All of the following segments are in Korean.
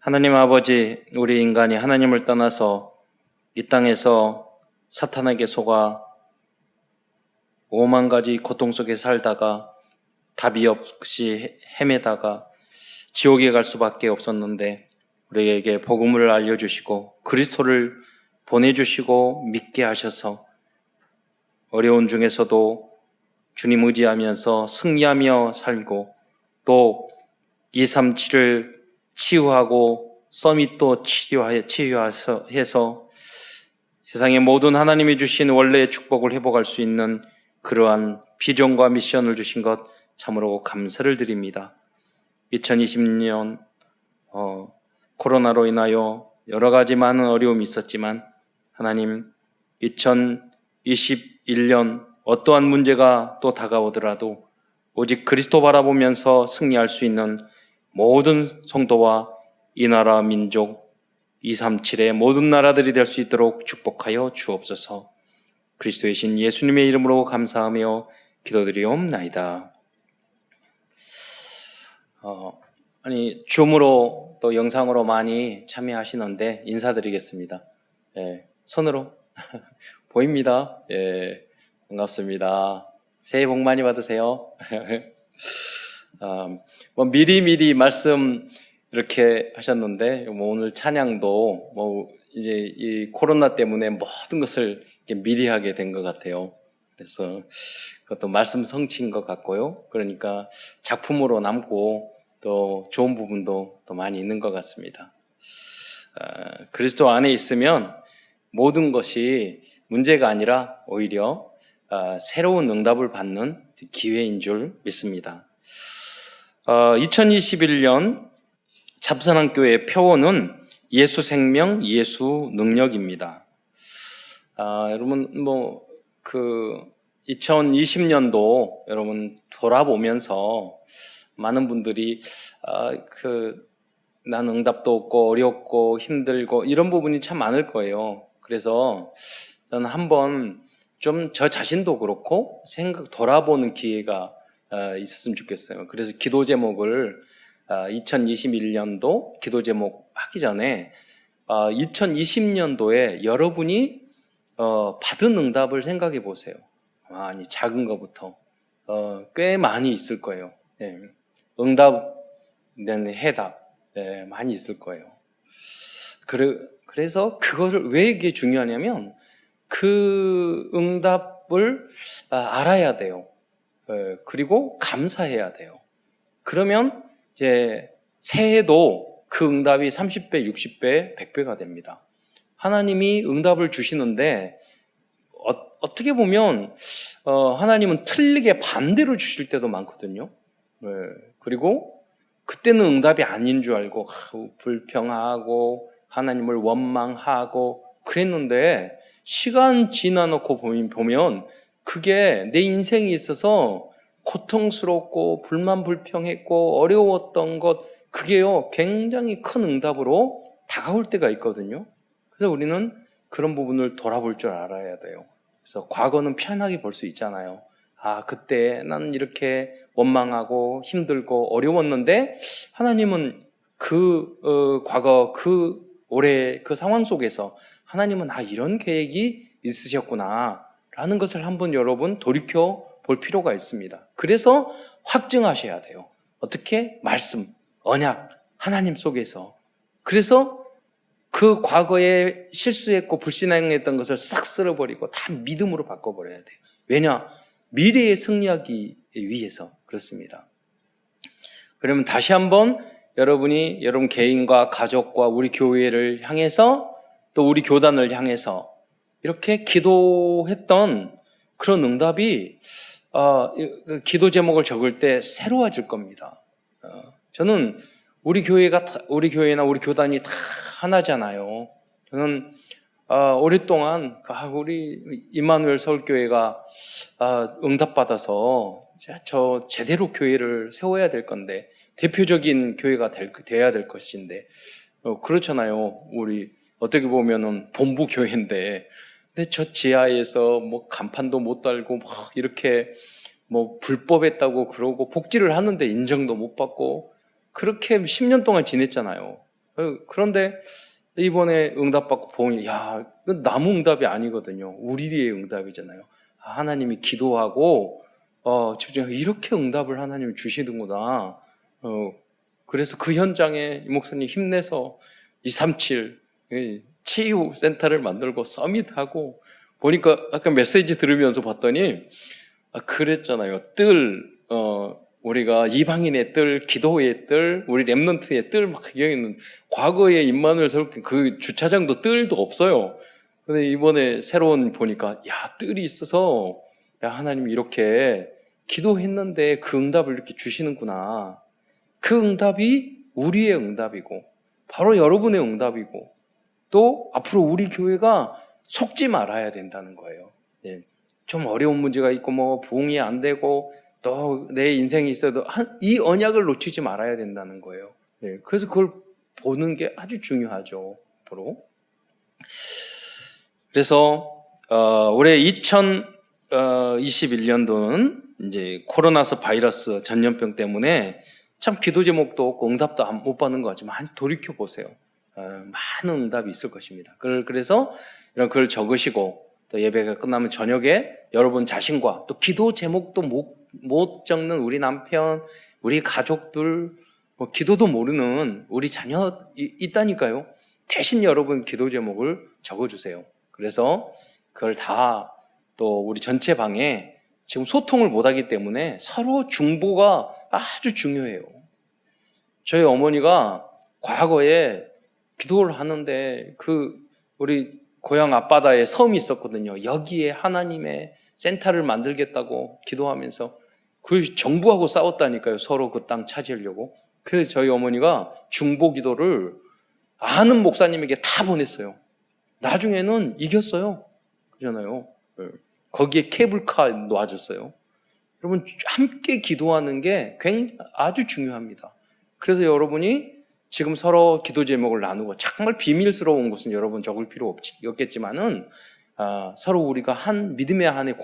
하나님 아버지, 우리 인간이 하나님을 떠나서 이 땅에서 사탄에게 속아 오만 가지 고통 속에 살다가 답이 없이 헤매다가 지옥에 갈 수밖에 없었는데 우리에게 복음을 알려주시고 그리스도를 보내주시고 믿게 하셔서 어려운 중에서도 주님 의지하면서 승리하며 살고 또 237을 치유하고 서밋도 치유해서 세상의 모든 하나님이 주신 원래의 축복을 회복할 수 있는 그러한 비전과 미션을 주신 것 참으로 감사를 드립니다. 2020년 코로나로 인하여 여러 가지 많은 어려움이 있었지만 하나님 2021년 어떠한 문제가 또 다가오더라도 오직 그리스도 바라보면서 승리할 수 있는 모든 성도와 이 나라 민족 237의 모든 나라들이 될 수 있도록 축복하여 주옵소서. 그리스도의 신 예수님의 이름으로 감사하며 기도드리옵나이다. 줌으로 또 영상으로 많이 참여하시는데 인사드리겠습니다. 손으로 보입니다. 반갑습니다. 새해 복 많이 받으세요. 미리 말씀 이렇게 하셨는데 오늘 찬양도 이제 이 코로나 때문에 모든 것을 이렇게 미리 하게 된 것 같아요. 그래서 그것도 말씀 성취인 것 같고요. 그러니까 작품으로 남고 또 좋은 부분도 또 많이 있는 것 같습니다. 그리스도 안에 있으면 모든 것이 문제가 아니라 오히려 새로운 응답을 받는 기회인 줄 믿습니다. 2021년 잡산한교회의 표어는 예수 생명, 예수 능력입니다. 여러분 2020년도 여러분 돌아보면서 많은 분들이 난 응답도 없고 어렵고 힘들고 이런 부분이 참 많을 거예요. 그래서 저는 한번 좀 저 자신도 그렇고 돌아보는 기회가 있었으면 좋겠어요. 그래서 기도 제목을 2021년도 기도 제목 하기 전에 2020년도에 여러분이 받은 응답을 생각해 보세요. 아니 작은 것부터 꽤 많이 있을 거예요. 응답, 해답 많이 있을 거예요. 그래서 그것을 왜 이게 중요하냐면 그 응답을 알아야 돼요. 그리고 감사해야 돼요. 그러면 이제 새해도 그 응답이 30배, 60배, 100배가 됩니다. 하나님이 응답을 주시는데 어떻게 보면 하나님은 틀리게 반대로 주실 때도 많거든요. 그리고 그때는 응답이 아닌 줄 알고 불평하고 하나님을 원망하고 그랬는데 시간 지나놓고 보면 그게 내 인생에 있어서 고통스럽고 불만불평했고 어려웠던 것 그게요 굉장히 큰 응답으로 다가올 때가 있거든요. 그래서 우리는 그런 부분을 돌아볼 줄 알아야 돼요. 그래서 과거는 편하게 볼 수 있잖아요. 그때 나는 이렇게 원망하고 힘들고 어려웠는데 하나님은 과거 올해 그 상황 속에서 하나님은 이런 계획이 있으셨구나 라는 것을 한번 여러분 돌이켜 볼 필요가 있습니다. 그래서 확증하셔야 돼요. 어떻게? 말씀, 언약, 하나님 속에서. 그래서 그 과거에 실수했고 불신앙했던 것을 싹 쓸어버리고 다 믿음으로 바꿔버려야 돼요. 왜냐? 미래에 승리하기 위해서 그렇습니다. 그러면 다시 한번 여러분 개인과 가족과 우리 교회를 향해서 또 우리 교단을 향해서 이렇게 기도했던 그런 응답이 기도 제목을 적을 때 새로워질 겁니다. 저는 우리 교회나 우리 교단이 다 하나잖아요. 저는 오랫동안 우리 임마누엘 서울교회가 응답받아서 저 제대로 교회를 세워야 될 건데 대표적인 교회가 돼야 될 것인데 그렇잖아요. 우리 어떻게 보면은 본부 교회인데 근데 저 지하에서 간판도 못 달고 이렇게 불법했다고 그러고 복지를 하는데 인정도 못 받고 그렇게 10년 동안 지냈잖아요. 그런데 이번에 응답받고 보니, 야, 이건 나무 응답이 아니거든요. 우리의 응답이잖아요. 하나님이 기도하고, 집중하고 이렇게 응답을 하나님이 주시는구나. 그래서 그 현장에 이 목사님 힘내서 237 치유 센터를 만들고 서밋하고, 보니까 아까 메시지 들으면서 봤더니, 그랬잖아요. 우리가 이방인의 뜰, 기도의 뜰, 우리 렘넌트의 뜰, 막 여기 있는 과거에 임마누엘 세울 그 주차장도 뜰도 없어요. 근데 이번에 새로운 보니까, 야, 뜰이 있어서, 야, 하나님 이렇게 기도했는데 그 응답을 이렇게 주시는구나. 그 응답이 우리의 응답이고, 바로 여러분의 응답이고, 또 앞으로 우리 교회가 속지 말아야 된다는 거예요. 예. 좀 어려운 문제가 있고, 뭐, 부흥이 안 되고, 또 내 인생이 있어도 이 언약을 놓치지 말아야 된다는 거예요. 예. 그래서 그걸 보는 게 아주 중요하죠. 앞으로. 그래서, 올해 2021년도는 이제 코로나스 바이러스 전염병 때문에 참 기도 제목도 없고 응답도 못 받는 것 같지만 돌이켜 보세요. 많은 응답이 있을 것입니다. 그래서 이런 글 적으시고 또 예배가 끝나면 저녁에 여러분 자신과 또 기도 제목도 못 적는 우리 남편, 우리 가족들, 뭐 기도도 모르는 우리 자녀 있다니까요. 대신 여러분 기도 제목을 적어주세요. 그래서 그걸 다 또 우리 전체 방에 지금 소통을 못하기 때문에 서로 중보가 아주 중요해요. 저희 어머니가 과거에 기도를 하는데 우리 고향 앞바다에 섬이 있었거든요. 여기에 하나님의 센터를 만들겠다고 기도하면서 그 정부하고 싸웠다니까요. 서로 그 땅 차지하려고. 그래서 저희 어머니가 중보 기도를 아는 목사님에게 다 보냈어요. 나중에는 이겼어요. 그러잖아요. 거기에 케이블카 놔줬어요. 여러분 함께 기도하는 게 굉장히 아주 중요합니다. 그래서 여러분이 지금 서로 기도 제목을 나누고 정말 비밀스러운 것은 여러분 적을 필요 없겠지만은 서로 우리가 한 믿음의 한의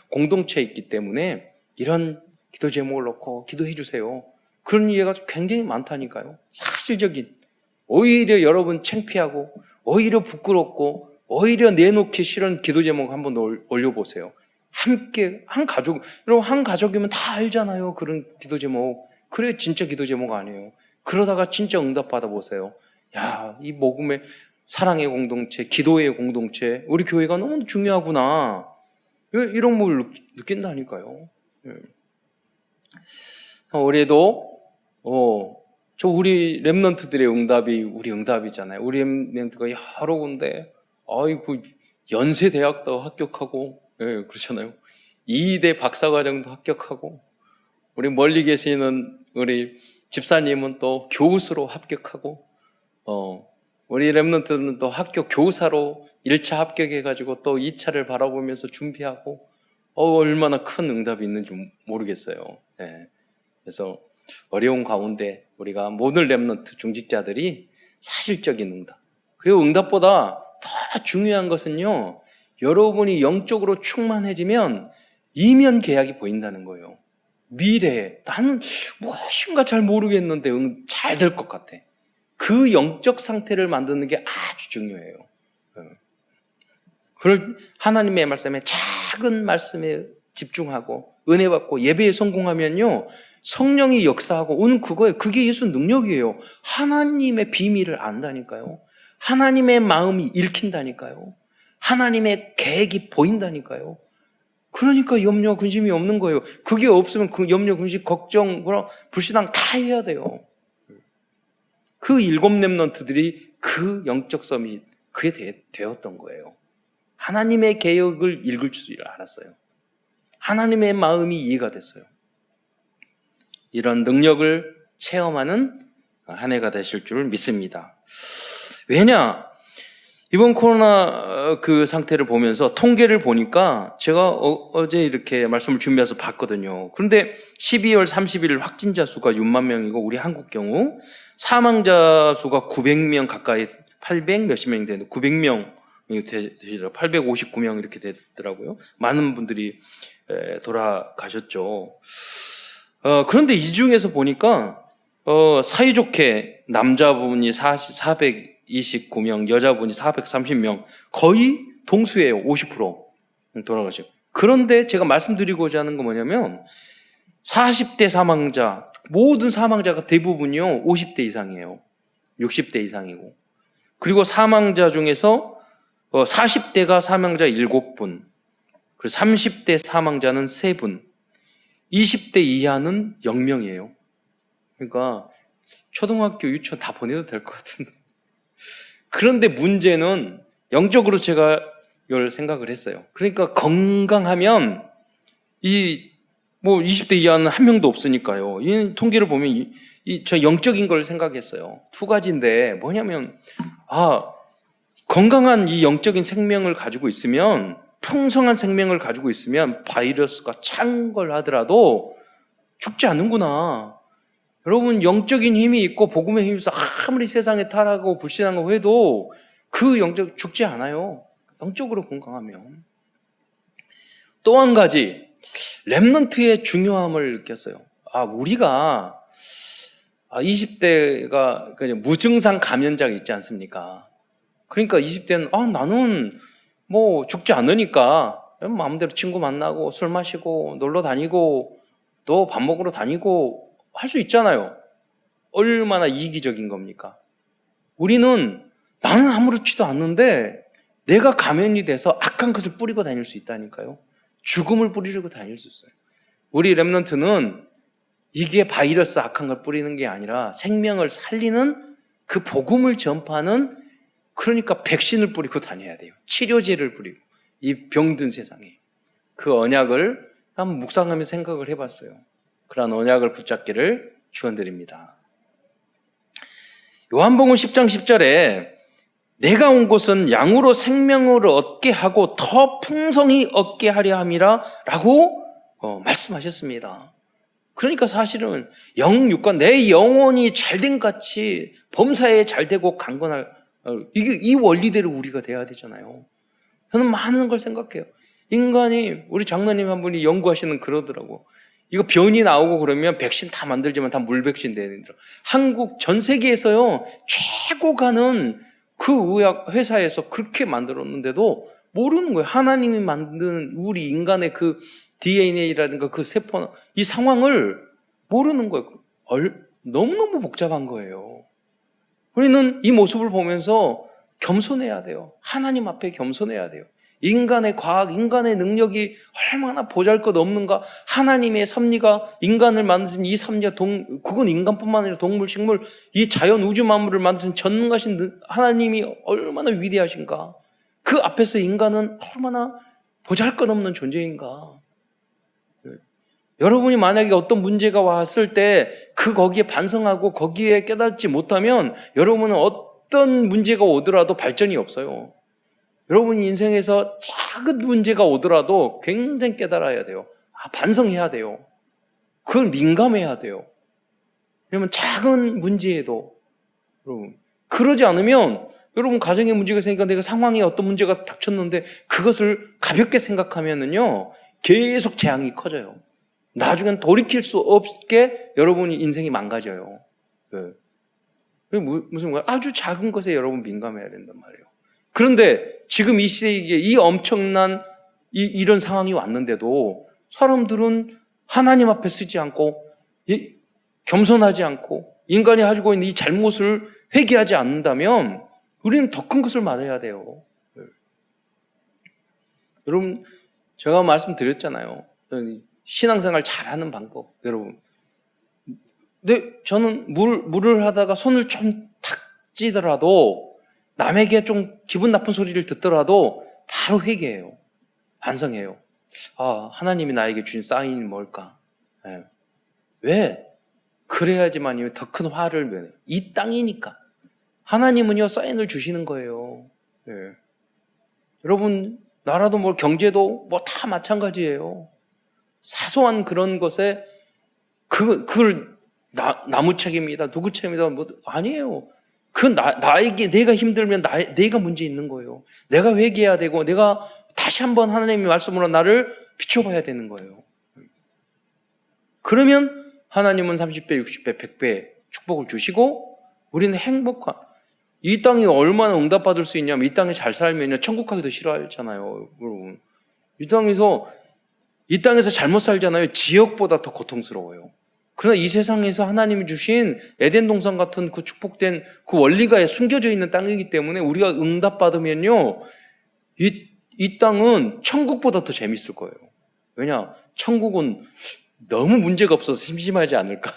공동체에 있기 때문에 이런 기도 제목을 놓고 기도해 주세요. 그런 이해가 굉장히 많다니까요. 사실적인 오히려 여러분 창피하고 오히려 부끄럽고 오히려 내놓기 싫은 기도 제목 한번 올려보세요. 함께 한 가족, 여러분 한 가족이면 다 알잖아요. 그런 기도 제목. 그래 진짜 기도 제목 아니에요. 그러다가 진짜 응답 받아보세요. 야, 이 복음의 사랑의 공동체, 기도의 공동체, 우리 교회가 너무 중요하구나. 이런 걸 느낀다니까요. 올해도 우리 렘넌트들의 응답이 우리 응답이잖아요. 우리 렘넌트가 여러 군데 아이고 연세 대학도 합격하고 그렇잖아요. 2대 박사과정도 합격하고 우리 멀리 계시는 우리 집사님은 또 교수로 합격하고 우리 렘넌트는 또 학교 교사로 1차 합격해가지고 또 2차를 바라보면서 준비하고 얼마나 큰 응답이 있는지 모르겠어요. 그래서 어려운 가운데 우리가 모든 렘넌트 중직자들이 사실적인 응답, 그리고 응답보다 더 중요한 것은요, 여러분이 영적으로 충만해지면 이면 계약이 보인다는 거예요. 미래에 나는 무엇인가 잘 모르겠는데 잘 될 것 같아. 그 영적 상태를 만드는 게 아주 중요해요. 그걸 하나님의 말씀에 작은 말씀에 집중하고 은혜 받고 예배에 성공하면요, 성령이 역사하고 오는 그거예요. 그게 예수 능력이에요. 하나님의 비밀을 안다니까요. 하나님의 마음이 읽힌다니까요. 하나님의 계획이 보인다니까요. 그러니까 염려, 근심이 없는 거예요. 그게 없으면 그 염려, 근심, 걱정, 불신앙 다 해야 돼요. 그 7 렘넌트들이 그 영적 섬이 그게 되었던 거예요. 하나님의 계획을 읽을 줄 알았어요. 하나님의 마음이 이해가 됐어요. 이런 능력을 체험하는 한 해가 되실 줄 믿습니다. 왜냐? 이번 코로나 그 상태를 보면서 통계를 보니까 제가 어제 이렇게 말씀을 준비해서 봤거든요. 그런데 12월 30일 확진자 수가 6만 명이고 우리 한국 경우 사망자 수가 900명 가까이 800 몇십 명이 되는데 900명 859명 이렇게 되더라고요. 많은 분들이 돌아가셨죠. 그런데 이 중에서 보니까 사이좋게 남자분이 429명, 여자분이 430명, 거의 동수예요. 50% 돌아가시고. 그런데 제가 말씀드리고자 하는 건 뭐냐면 40대 사망자, 모든 사망자가 대부분요 50대 이상이에요. 60대 이상이고. 그리고 사망자 중에서 40대가 사망자 7분, 그리고 30대 사망자는 3분, 20대 이하는 0명이에요. 그러니까 초등학교, 유치원 다 보내도 될 것 같은데. 그런데 문제는 영적으로 제가 이걸 생각을 했어요. 그러니까 건강하면 20대 이하는 한 명도 없으니까요. 이 통계를 보면 저 영적인 걸 생각했어요. 두 가지인데 뭐냐면 건강한 이 영적인 생명을 가지고 있으면, 풍성한 생명을 가지고 있으면 바이러스가 창궐하더라도 죽지 않는구나. 여러분, 영적인 힘이 있고 복음의 힘이 있어 아무리 세상에 타락하고 불신하고 해도 그 영적 죽지 않아요. 영적으로 건강하면. 또 한 가지, 렘넌트의 중요함을 느꼈어요. 우리가 20대가 무증상 감염자가 있지 않습니까? 그러니까 20대는 나는 죽지 않으니까 마음대로 친구 만나고 술 마시고 놀러 다니고 또 밥 먹으러 다니고 할 수 있잖아요. 얼마나 이기적인 겁니까? 우리는 나는 아무렇지도 않는데 내가 감염이 돼서 악한 것을 뿌리고 다닐 수 있다니까요. 죽음을 뿌리고 다닐 수 있어요. 우리 렘넌트는 이게 바이러스 악한 걸 뿌리는 게 아니라 생명을 살리는 그 복음을 전파하는, 그러니까 백신을 뿌리고 다녀야 돼요. 치료제를 뿌리고, 이 병든 세상에. 그 언약을 한번 묵상하며 생각을 해봤어요. 그러한 언약을 붙잡기를 축원드립니다. 요한복음 10장 10절에 내가 온 곳은 양으로 생명을 얻게 하고 더 풍성히 얻게 하려 함이라 라고 말씀하셨습니다. 그러니까 사실은 영육과 내 영혼이 잘된 같이 범사에 잘되고 강건할, 이 원리대로 우리가 돼야 되잖아요. 저는 많은 걸 생각해요. 인간이, 우리 장로님 한 분이 연구하시는 그러더라고. 이거 변이 나오고 그러면 백신 다 만들지만 다 물백신 돼야 된다. 한국 전 세계에서요 최고 가는 그 의학 회사에서 그렇게 만들었는데도 모르는 거예요. 하나님이 만든 우리 인간의 그 DNA라든가 그 세포, 이 상황을 모르는 거예요. 너무너무 복잡한 거예요. 우리는 이 모습을 보면서 겸손해야 돼요. 하나님 앞에 겸손해야 돼요. 인간의 과학, 인간의 능력이 얼마나 보잘것없는가. 하나님의 섭리가, 인간을 만드신 이 섭리가 그건 인간뿐만 아니라 동물, 식물, 이 자연 우주 만물을 만드신 전능하신 하나님이 얼마나 위대하신가. 그 앞에서 인간은 얼마나 보잘것없는 존재인가. 여러분이 만약에 어떤 문제가 왔을 때 거기에 반성하고 거기에 깨닫지 못하면 여러분은 어떤 문제가 오더라도 발전이 없어요. 여러분이 인생에서 작은 문제가 오더라도 굉장히 깨달아야 돼요. 반성해야 돼요. 그걸 민감해야 돼요. 왜냐면 작은 문제에도, 여러분, 그러지 않으면 여러분 가정에 문제가 생기니까 내가 상황에 어떤 문제가 닥쳤는데 그것을 가볍게 생각하면은요 계속 재앙이 커져요. 나중엔 돌이킬 수 없게 여러분이 인생이 망가져요. 무슨 거야? 아주 작은 것에 여러분 민감해야 된단 말이에요. 그런데 지금 이 시대에 이 엄청난 이런 상황이 왔는데도 사람들은 하나님 앞에 서지 않고 겸손하지 않고 인간이 가지고 있는 이 잘못을 회개하지 않는다면 우리는 더 큰 것을 맞아야 돼요. 여러분, 제가 말씀드렸잖아요. 신앙생활 잘하는 방법, 여러분. 근데 저는 물을 하다가 손을 좀 탁 찌더라도 남에게 좀 기분 나쁜 소리를 듣더라도 바로 회개해요. 반성해요. 하나님이 나에게 주신 사인이 뭘까? 네. 왜? 그래야지만 더 큰 화를 면해요. 이 땅이니까. 하나님은요 사인을 주시는 거예요. 네. 여러분, 나라도 경제도 다 마찬가지예요. 사소한 그런 것에 그걸 나무 책임이다, 누구 책임이다, 아니에요. 나에게, 내가 힘들면 내가 문제 있는 거예요. 내가 회개해야 되고, 내가 다시 한번 하나님의 말씀으로 나를 비춰봐야 되는 거예요. 그러면 하나님은 30배, 60배, 100배 축복을 주시고 우리는 행복한, 이 땅이 얼마나 응답받을 수 있냐면 이 땅에 잘 살면요 천국 가기도 싫어하잖아요. 여러분, 이 땅에서 잘못 살잖아요. 지옥보다 더 고통스러워요. 그러나 이 세상에서 하나님이 주신 에덴 동산 같은 그 축복된 그 원리가 숨겨져 있는 땅이기 때문에 우리가 응답받으면요 이 땅은 천국보다 더 재밌을 거예요. 왜냐? 천국은 너무 문제가 없어서 심심하지 않을까?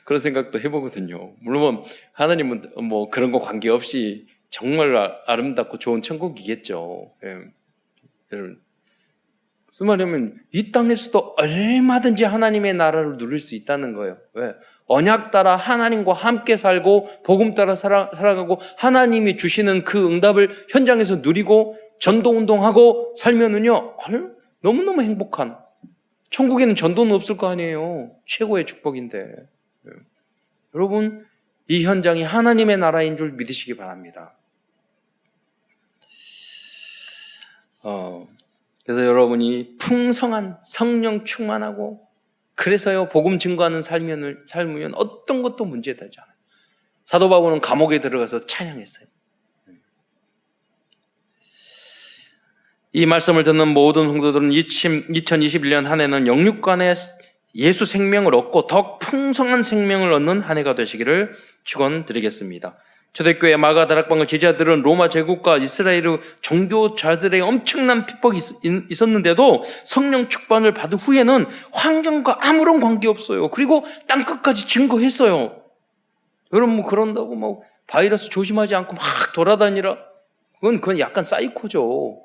그런 생각도 해보거든요. 물론 하나님은 뭐 그런 거 관계없이 정말 아름답고 좋은 천국이겠죠. 예. 여러분, 무슨 말이냐면 이 땅에서도 얼마든지 하나님의 나라를 누릴 수 있다는 거예요. 왜? 언약 따라 하나님과 함께 살고 복음 따라 살아가고 하나님이 주시는 그 응답을 현장에서 누리고 전도운동하고 살면은요 너무너무 행복한, 천국에는 전도는 없을 거 아니에요. 최고의 축복인데. 여러분, 이 현장이 하나님의 나라인 줄 믿으시기 바랍니다. 그래서 여러분이 풍성한 성령 충만하고, 그래서요 복음 증거하는 삶이면 어떤 것도 문제되지 않아요. 사도 바울은 감옥에 들어가서 찬양했어요. 이 말씀을 듣는 모든 성도들은 2021년 한 해는 영육간에 예수 생명을 얻고 더 풍성한 생명을 얻는 한 해가 되시기를 축원드리겠습니다. 초대교회 마가다락방을 제자들은 로마 제국과 이스라엘 종교자들의 엄청난 핍박이 있었는데도 성령 축반을 받은 후에는 환경과 아무런 관계없어요. 그리고 땅끝까지 증거했어요. 여러분 뭐 그런다고 막 바이러스 조심하지 않고 막 돌아다니라, 그건 약간 사이코죠.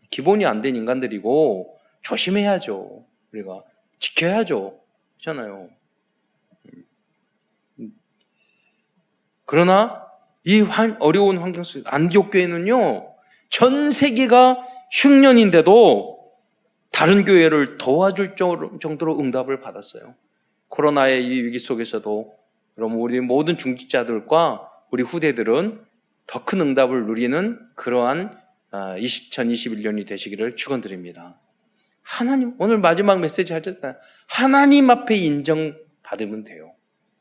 기본이 안 된 인간들이고 조심해야죠. 우리가 지켜야죠. 그렇잖아요. 그러나 이 어려운 환경 속에 안디옥 교회는요 전 세계가 흉년인데도 다른 교회를 도와줄 정도로 응답을 받았어요. 코로나의 이 위기 속에서도 여러분 우리 모든 중직자들과 우리 후대들은 더 큰 응답을 누리는 그러한 2021년이 되시기를 축원드립니다. 하나님, 오늘 마지막 메시지 하셨잖아요. 하나님 앞에 인정받으면 돼요.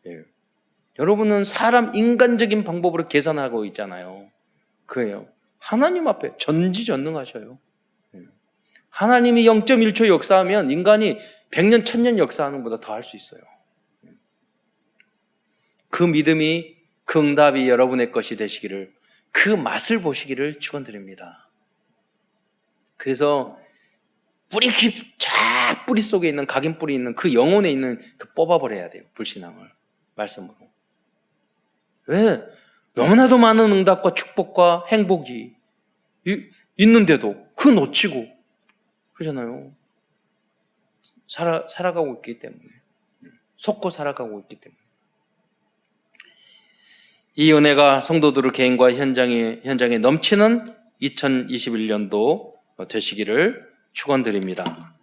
예. 여러분은 인간적인 방법으로 계산하고 있잖아요. 그래요. 하나님 앞에 전지전능하셔요. 예. 하나님이 0.1초 역사하면 인간이 100년, 1000년 역사하는 것보다 더 할 수 있어요. 그 믿음이, 그 응답이 여러분의 것이 되시기를, 그 맛을 보시기를 축원드립니다. 그래서 뿌리 속에 있는, 각인 뿌리 있는 그 영혼에 있는 그 뽑아버려야 돼요. 불신앙을 말씀으로. 왜? 너무나도 많은 응답과 축복과 행복이 있는데도 그 놓치고 그러잖아요. 살아가고 있기 때문에, 속고 살아가고 있기 때문에. 이 은혜가 성도들의 개인과 현장에 넘치는 2021년도 되시기를 축원드립니다.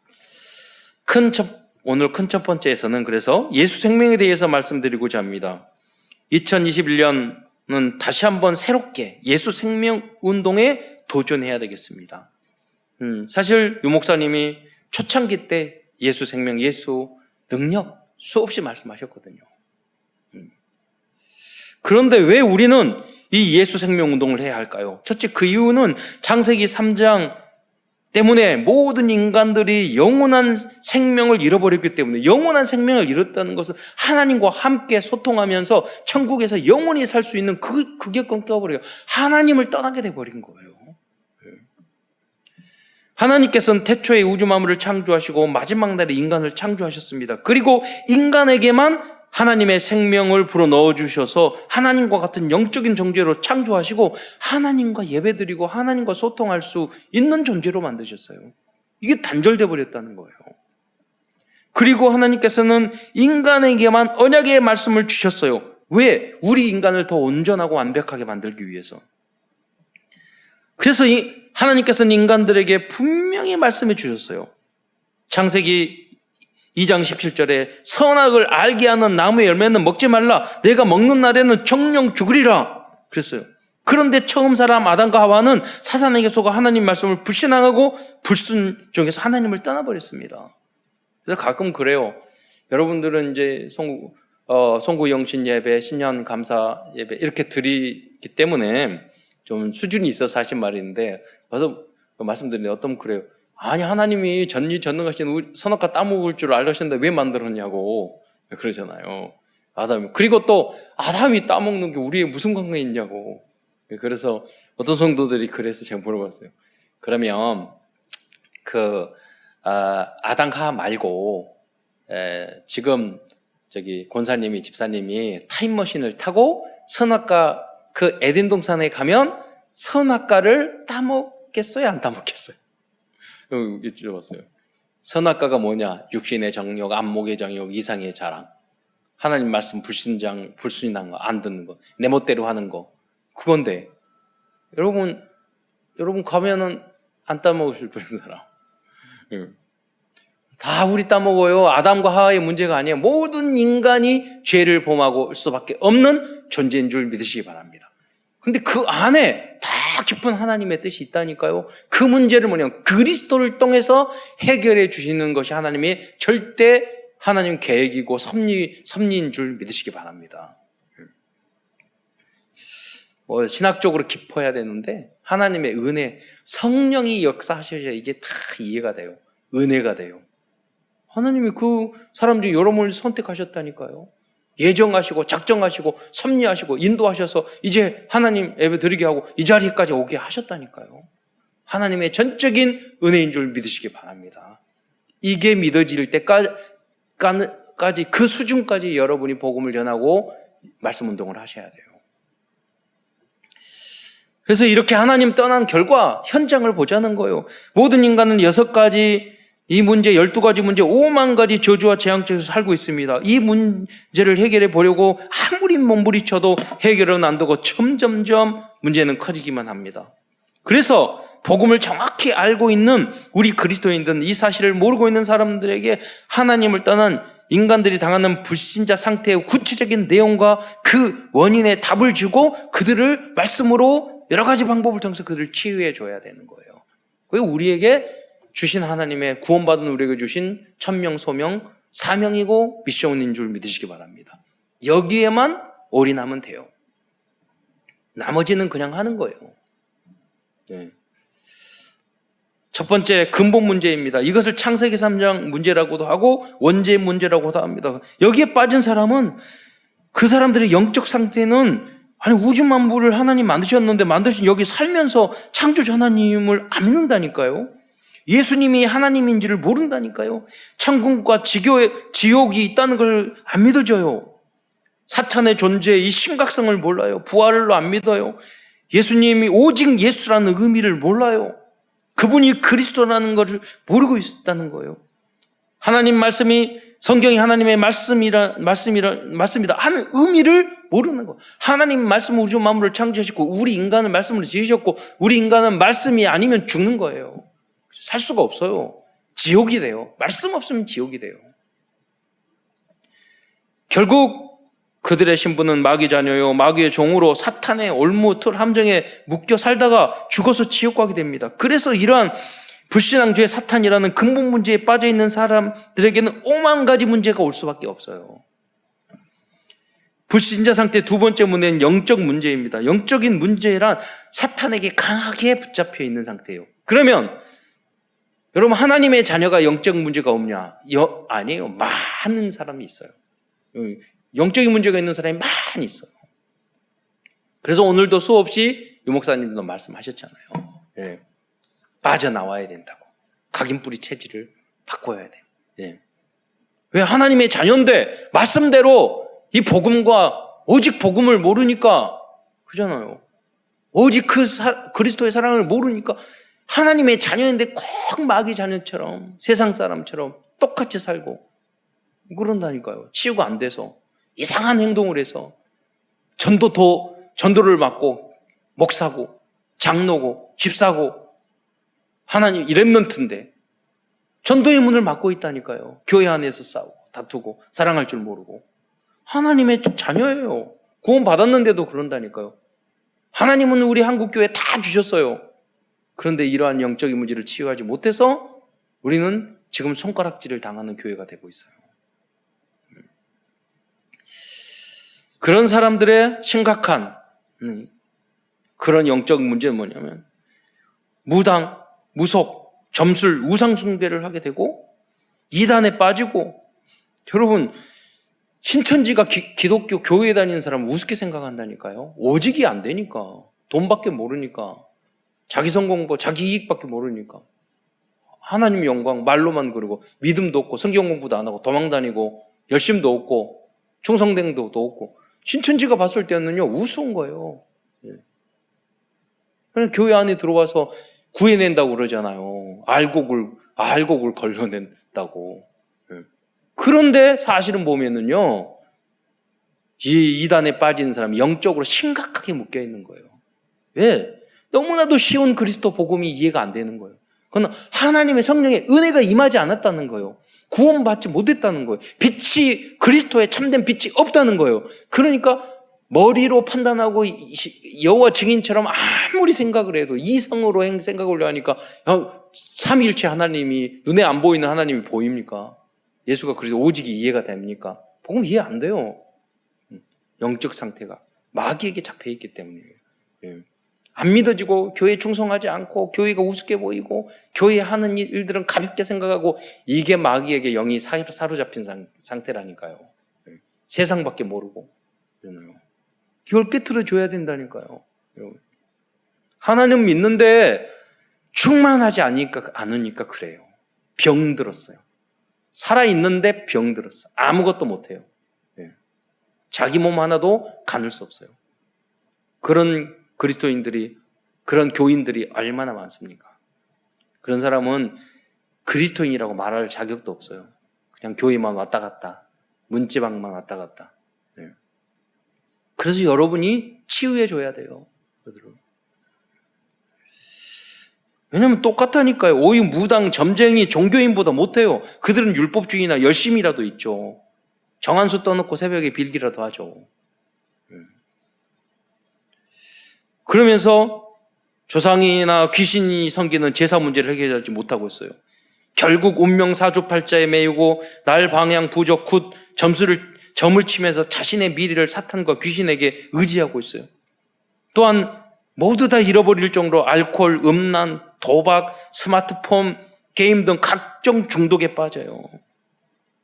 오늘 큰 첫 번째에서는 그래서 예수 생명에 대해서 말씀드리고자 합니다. 2021년은 다시 한번 새롭게 예수 생명 운동에 도전해야 되겠습니다. 사실 유 목사님이 초창기 때 예수 생명, 예수 능력 수없이 말씀하셨거든요. 그런데 왜 우리는 이 예수 생명 운동을 해야 할까요? 첫째, 그 이유는 창세기 3장 때문에 모든 인간들이 영원한 생명을 잃어버렸기 때문에, 영원한 생명을 잃었다는 것은 하나님과 함께 소통하면서 천국에서 영원히 살 수 있는 그게 끊겨버려요. 하나님을 떠나게 돼버린 거예요. 하나님께서는 태초에 우주 만물을 창조하시고 마지막 날에 인간을 창조하셨습니다. 그리고 인간에게만 하나님의 생명을 불어넣어 주셔서 하나님과 같은 영적인 존재로 창조하시고 하나님과 예배드리고 하나님과 소통할 수 있는 존재로 만드셨어요. 이게 단절돼 버렸다는 거예요. 그리고 하나님께서는 인간에게만 언약의 말씀을 주셨어요. 왜? 우리 인간을 더 온전하고 완벽하게 만들기 위해서. 그래서 하나님께서는 인간들에게 분명히 말씀해 주셨어요. 창세기 2장 17절에 선악을 알게 하는 나무의 열매는 먹지 말라. 내가 먹는 날에는 정령 죽으리라. 그랬어요. 그런데 처음 사람 아담과 하와는 사탄에게 속아 하나님 말씀을 불신앙하고 불순종해서 하나님을 떠나버렸습니다. 그래서 가끔 그래요. 여러분들은 이제 송구 영신 예배, 신년 감사 예배 이렇게 드리기 때문에 좀 수준이 있어서 하신 말인데, 그래서 말씀드리는데 어떤 그래요. 아니, 하나님이 전지전능하신 선악과 따먹을 줄 알으셨는데 왜 만들었냐고 그러잖아요. 아담이. 그리고 또 아담이 따먹는 게 우리의 무슨 관계 있냐고. 그래서 어떤 성도들이 그래서 제가 물어봤어요. 그러면 아담 하와 말고 지금 저기 권사님이, 집사님이 타임머신을 타고 선악과 그 에덴 동산에 가면 선악과를 따먹겠어요, 안 따먹겠어요? 여쭤봤어요. 선악과가 뭐냐? 육신의 정욕, 안목의 정욕, 이상의 자랑, 하나님 말씀 불순종한 거, 안 듣는 거, 내 멋대로 하는 거, 그건데 여러분 가면은 안 따먹으실 분 사람. 다 우리 따먹어요. 아담과 하와의 문제가 아니에요. 모든 인간이 죄를 범하고 수밖에 없는 존재인 줄 믿으시기 바랍니다. 근데 그 안에 다 깊은 하나님의 뜻이 있다니까요. 그 문제를 그리스도를 통해서 해결해 주시는 것이 하나님의 절대 하나님 계획이고 섭리인 줄 믿으시기 바랍니다. 신학적으로 깊어야 되는데 하나님의 은혜, 성령이 역사하셔야 이게 다 이해가 돼요. 은혜가 돼요. 하나님이 그 사람 중 여러분을 선택하셨다니까요. 예정하시고 작정하시고 섭리하시고 인도하셔서 이제 하나님 예배 드리게 하고 이 자리까지 오게 하셨다니까요. 하나님의 전적인 은혜인 줄 믿으시기 바랍니다. 이게 믿어질 때까지 그 수준까지 여러분이 복음을 전하고 말씀 운동을 하셔야 돼요. 그래서 이렇게 하나님 떠난 결과 현장을 보자는 거예요. 모든 인간은 6가지 이 문제, 12가지 문제, 5만 가지 저주와 재앙 속에서 살고 있습니다. 이 문제를 해결해 보려고 아무리 몸부리쳐도 해결은 안 되고 점점점 문제는 커지기만 합니다. 그래서 복음을 정확히 알고 있는 우리 그리스도인들은 이 사실을 모르고 있는 사람들에게 하나님을 떠난 인간들이 당하는 불신자 상태의 구체적인 내용과 그 원인의 답을 주고 그들을 말씀으로 여러 가지 방법을 통해서 그들을 치유해 줘야 되는 거예요. 그게 우리에게 주신 하나님의 구원받은 우리에게 주신 천명, 소명, 사명이고 미션인 줄 믿으시기 바랍니다. 여기에만 올인하면 돼요. 나머지는 그냥 하는 거예요. 네. 첫 번째 근본 문제입니다. 이것을 창세기 3장 문제라고도 하고 원죄 문제라고도 합니다. 여기에 빠진 사람은 그 사람들의 영적 상태는 아니 우주 만물을 하나님 만드셨는데 만드신 여기 살면서 창조주 하나님을 안 믿는다니까요. 예수님이 하나님인지를 모른다니까요. 천국과 지옥이 있다는 걸 안 믿어져요. 사탄의 존재의 이 심각성을 몰라요. 부활을 안 믿어요. 예수님이 오직 예수라는 의미를 몰라요. 그분이 그리스도라는 것을 모르고 있다는 거예요. 하나님 말씀이 성경이 하나님의 말씀이다 하는 의미를 모르는 거예요. 하나님 말씀 우주 만물을 창조하셨고 우리 인간을 말씀으로 지으셨고 우리 인간은 말씀이 아니면 죽는 거예요. 살 수가 없어요. 지옥이 돼요. 말씀 없으면 지옥이 돼요. 결국 그들의 신분은 마귀 자녀요 마귀의 종으로 사탄의 올무틀 함정에 묶여 살다가 죽어서 지옥 가게 됩니다. 그래서 이러한 불신앙주의 사탄이라는 근본 문제에 빠져 있는 사람들에게는 5만 가지 문제가 올 수밖에 없어요. 불신자 상태 두 번째 문제는 영적 문제입니다. 영적인 문제란 사탄에게 강하게 붙잡혀 있는 상태예요. 그러면 여러분 하나님의 자녀가 영적 문제가 없냐? 아니에요. 많은 사람이 있어요. 영적인 문제가 있는 사람이 많이 있어요. 그래서 오늘도 수없이 유 목사님도 말씀하셨잖아요. 예. 빠져나와야 된다고. 각인뿌리 체질을 바꿔야 돼요. 예. 왜 하나님의 자녀인데 말씀대로 이 복음과 오직 복음을 모르니까 그잖아요. 오직 그리스도의 사랑을 모르니까 하나님의 자녀인데 꼭 마귀 자녀처럼 세상 사람처럼 똑같이 살고 그런다니까요. 치유가 안 돼서 이상한 행동을 해서 전도를 맡고 목사고 장로고 집사고 하나님 렘넌트인데 전도의 문을 막고 있다니까요. 교회 안에서 싸우고 다투고 사랑할 줄 모르고 하나님의 자녀예요. 구원 받았는데도 그런다니까요. 하나님은 우리 한국교회 다 주셨어요. 그런데 이러한 영적인 문제를 치유하지 못해서 우리는 지금 손가락질을 당하는 교회가 되고 있어요. 그런 사람들의 심각한 그런 영적 문제는 뭐냐면 무당, 무속, 점술, 우상숭배를 하게 되고 이단에 빠지고, 여러분 신천지가 기독교 교회에 다니는 사람은 우습게 생각한다니까요. 오직이 안 되니까. 돈밖에 모르니까. 자기 성공부, 자기 이익밖에 모르니까. 하나님의 영광 말로만 그러고 믿음도 없고 성경 공부도 안 하고 도망다니고 열심도 없고 충성됨도 없고, 신천지가 봤을 때는요 우스운 거예요. 교회 안에 들어와서 구해낸다고 그러잖아요. 알곡을 걸러낸다고. 그런데 사실은 보면은요, 이 이단에 빠진 사람이 영적으로 심각하게 묶여 있는 거예요. 왜? 너무나도 쉬운 그리스도 복음이 이해가 안 되는 거예요. 그건 하나님의 성령의 은혜가 임하지 않았다는 거예요. 구원받지 못했다는 거예요. 빛이, 그리스도의 참된 빛이 없다는 거예요. 그러니까 머리로 판단하고 여호와 증인처럼 아무리 생각을 해도 이성으로 생각을 하니까 삼위일체 하나님이, 눈에 안 보이는 하나님이 보입니까? 예수가 그래서 오직이 이해가 됩니까? 복음 이해 안 돼요. 영적 상태가 마귀에게 잡혀있기 때문이에요. 안 믿어지고 교회에 충성하지 않고 교회가 우습게 보이고 교회에 하는 일들은 가볍게 생각하고, 이게 마귀에게 영이 사로잡힌 상태라니까요. 세상밖에 모르고. 이걸 깨트려줘야 된다니까요. 하나님 믿는데 충만하지 않으니까 그래요. 병들었어요. 살아있는데 병들었어. 아무것도 못해요. 자기 몸 하나도 가눌 수 없어요. 그런 그리스도인들이, 그런 교인들이 얼마나 많습니까? 그런 사람은 그리스도인이라고 말할 자격도 없어요. 그냥 교회만 왔다 갔다, 문지방만 왔다 갔다. 그래서 여러분이 치유해 줘야 돼요. 왜냐면 똑같다니까요. 오히려 무당, 점쟁이, 종교인보다 못해요. 그들은 율법주의나 열심이라도 있죠. 정한수 떠놓고 새벽에 빌기라도 하죠. 그러면서 조상이나 귀신이 섬기는 제사 문제를 해결하지 못하고 있어요. 결국 운명 사주팔자에 매이고 날 방향 부족 굿 점을 치면서 자신의 미래를 사탄과 귀신에게 의지하고 있어요. 또한 모두 다 잃어버릴 정도로 알코올, 음란, 도박, 스마트폰, 게임 등 각종 중독에 빠져요.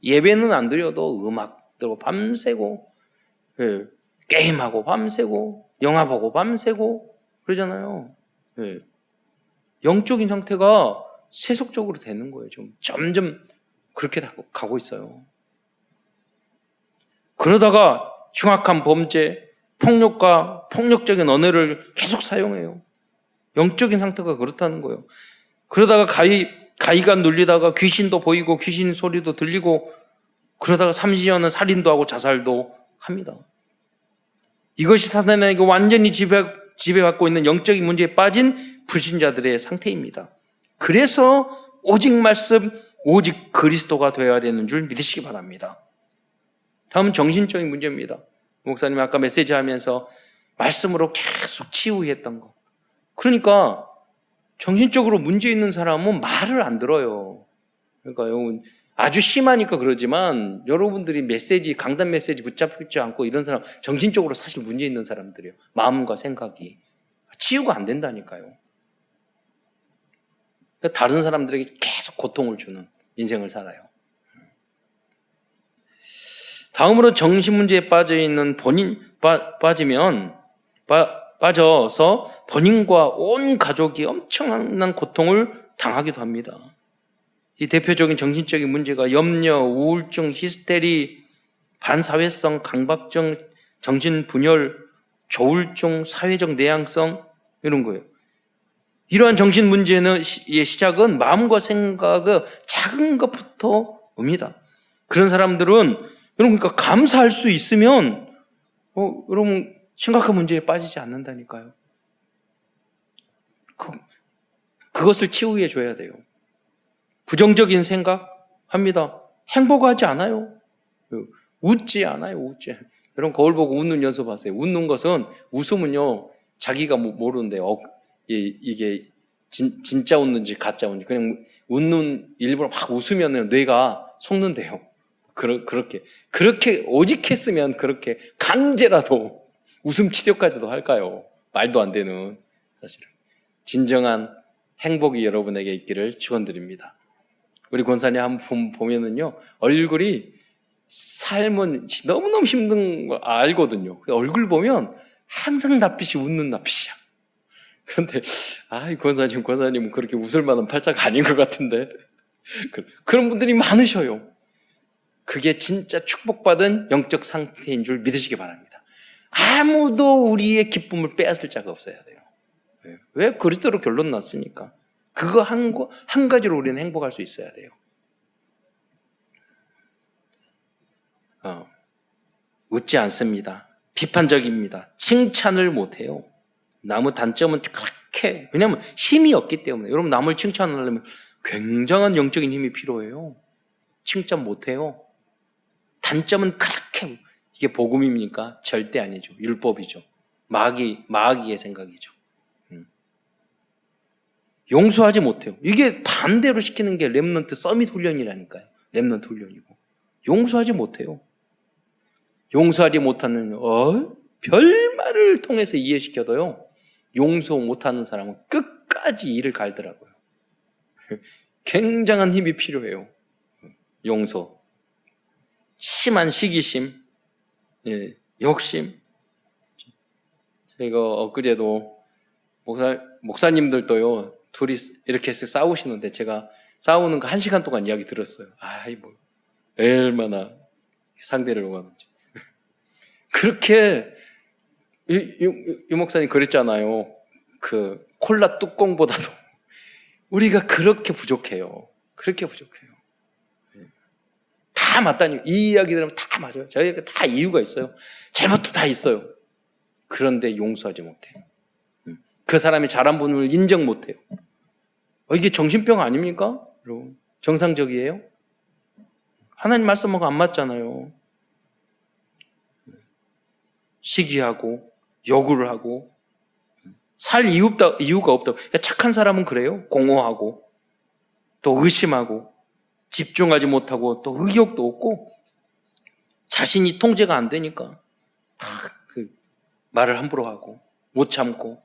예배는 안 드려도 음악 들고 밤새고, 게임하고 밤새고, 영화 보고 밤새고 그러잖아요. 영적인 상태가 세속적으로 되는 거예요. 좀 점점 그렇게 가고 있어요. 그러다가 흉악한 범죄, 폭력과 폭력적인 언어를 계속 사용해요. 영적인 상태가 그렇다는 거예요. 그러다가 가위가 눌리다가 귀신도 보이고 귀신 소리도 들리고, 그러다가 삼시년은 살인도 하고 자살도 합니다. 이것이 사탄에게 완전히 지배받고 있는 영적인 문제에 빠진 불신자들의 상태입니다. 그래서 오직 말씀, 오직 그리스도가 되어야 되는 줄 믿으시기 바랍니다. 다음은 정신적인 문제입니다. 목사님 아까 메시지 하면서 말씀으로 계속 치유했던 거. 그러니까 정신적으로 문제 있는 사람은 말을 안 들어요. 그러니까 아주 심하니까 그러지만 여러분들이 강단 메시지 붙잡지 않고 이런 사람, 정신적으로 사실 문제 있는 사람들이에요. 마음과 생각이 치유가 안 된다니까요. 그러니까 다른 사람들에게 계속 고통을 주는 인생을 살아요. 다음으로 정신 문제에 빠져서 본인과 온 가족이 엄청난 고통을 당하기도 합니다. 이 대표적인 정신적인 문제가 염려, 우울증, 히스테리, 반사회성, 강박증, 정신분열, 조울증, 사회적 내향성 이런 거예요. 이러한 정신 문제의 시작은 마음과 생각의 작은 것부터 옵니다. 그런 사람들은 그러니까 감사할 수 있으면 여러분 심각한 문제에 빠지지 않는다니까요. 그것을 치유해 줘야 돼요. 부정적인 생각 합니다. 행복하지 않아요. 웃지 않아요. 여러분 거울 보고 웃는 연습하세요. 웃는 것은, 웃음은요 자기가 모르는데 이게 진짜 웃는지 가짜 웃는지, 그냥 웃는 일부러 막 웃으면 뇌가 속는데요. 그렇게 오직 했으면 그렇게 강제라도 웃음 치료까지도 할까요? 말도 안 되는 사실은. 진정한 행복이 여러분에게 있기를 축원드립니다. 우리 권사님 한번 보면은요, 얼굴이 삶은 너무너무 힘든 걸 알거든요. 얼굴 보면 항상 낯빛이 웃는 낯빛이야. 그런데 이 권사님은 그렇게 웃을 만한 팔자가 아닌 것 같은데 그런 분들이 많으셔요. 그게 진짜 축복받은 영적 상태인 줄 믿으시기 바랍니다. 아무도 우리의 기쁨을 빼앗을 자가 없어야 돼요. 왜? 그리스도로 결론 났으니까. 그거 한 가지로 우리는 행복할 수 있어야 돼요. 웃지 않습니다. 비판적입니다. 칭찬을 못해요. 남의 단점은 그렇게, 왜냐하면 힘이 없기 때문에. 여러분, 남을 칭찬하려면 굉장한 영적인 힘이 필요해요. 칭찬 못해요. 단점은 그렇게, 이게 복음입니까? 절대 아니죠. 율법이죠. 마귀의 생각이죠. 용서하지 못해요. 이게 반대로 시키는 게 렘넌트 서밋 훈련이라니까요. 렘넌트 훈련이고. 용서하지 못해요. 용서하지 못하는 별말을 통해서 이해시켜도요, 용서 못하는 사람은 끝까지 이를 갈더라고요. 굉장한 힘이 필요해요. 용서. 심한 시기심, 욕심. 제가 엊그제도 목사님들도요, 둘이 이렇게 싸우시는데 제가 싸우는 거 1시간 동안 이야기 들었어요. 얼마나 상대를 오가는지. 그렇게 유 목사님 그랬잖아요. 그 콜라 뚜껑보다도 우리가 그렇게 부족해요. 그렇게 부족해요. 다 맞다니. 이 이야기 들으면 다 맞아요. 저희가 다 이유가 있어요. 잘못도 다 있어요. 그런데 용서하지 못해요. 그 사람이 잘한 부분을 인정 못해요. 이게 정신병 아닙니까? 여러분, 정상적이에요? 하나님 말씀하고 안 맞잖아요. 시기하고 요구를 하고 살 이유가 없다. 착한 사람은 그래요. 공허하고 또 의심하고 집중하지 못하고 또 의욕도 없고 자신이 통제가 안 되니까 그 말을 함부로 하고 못 참고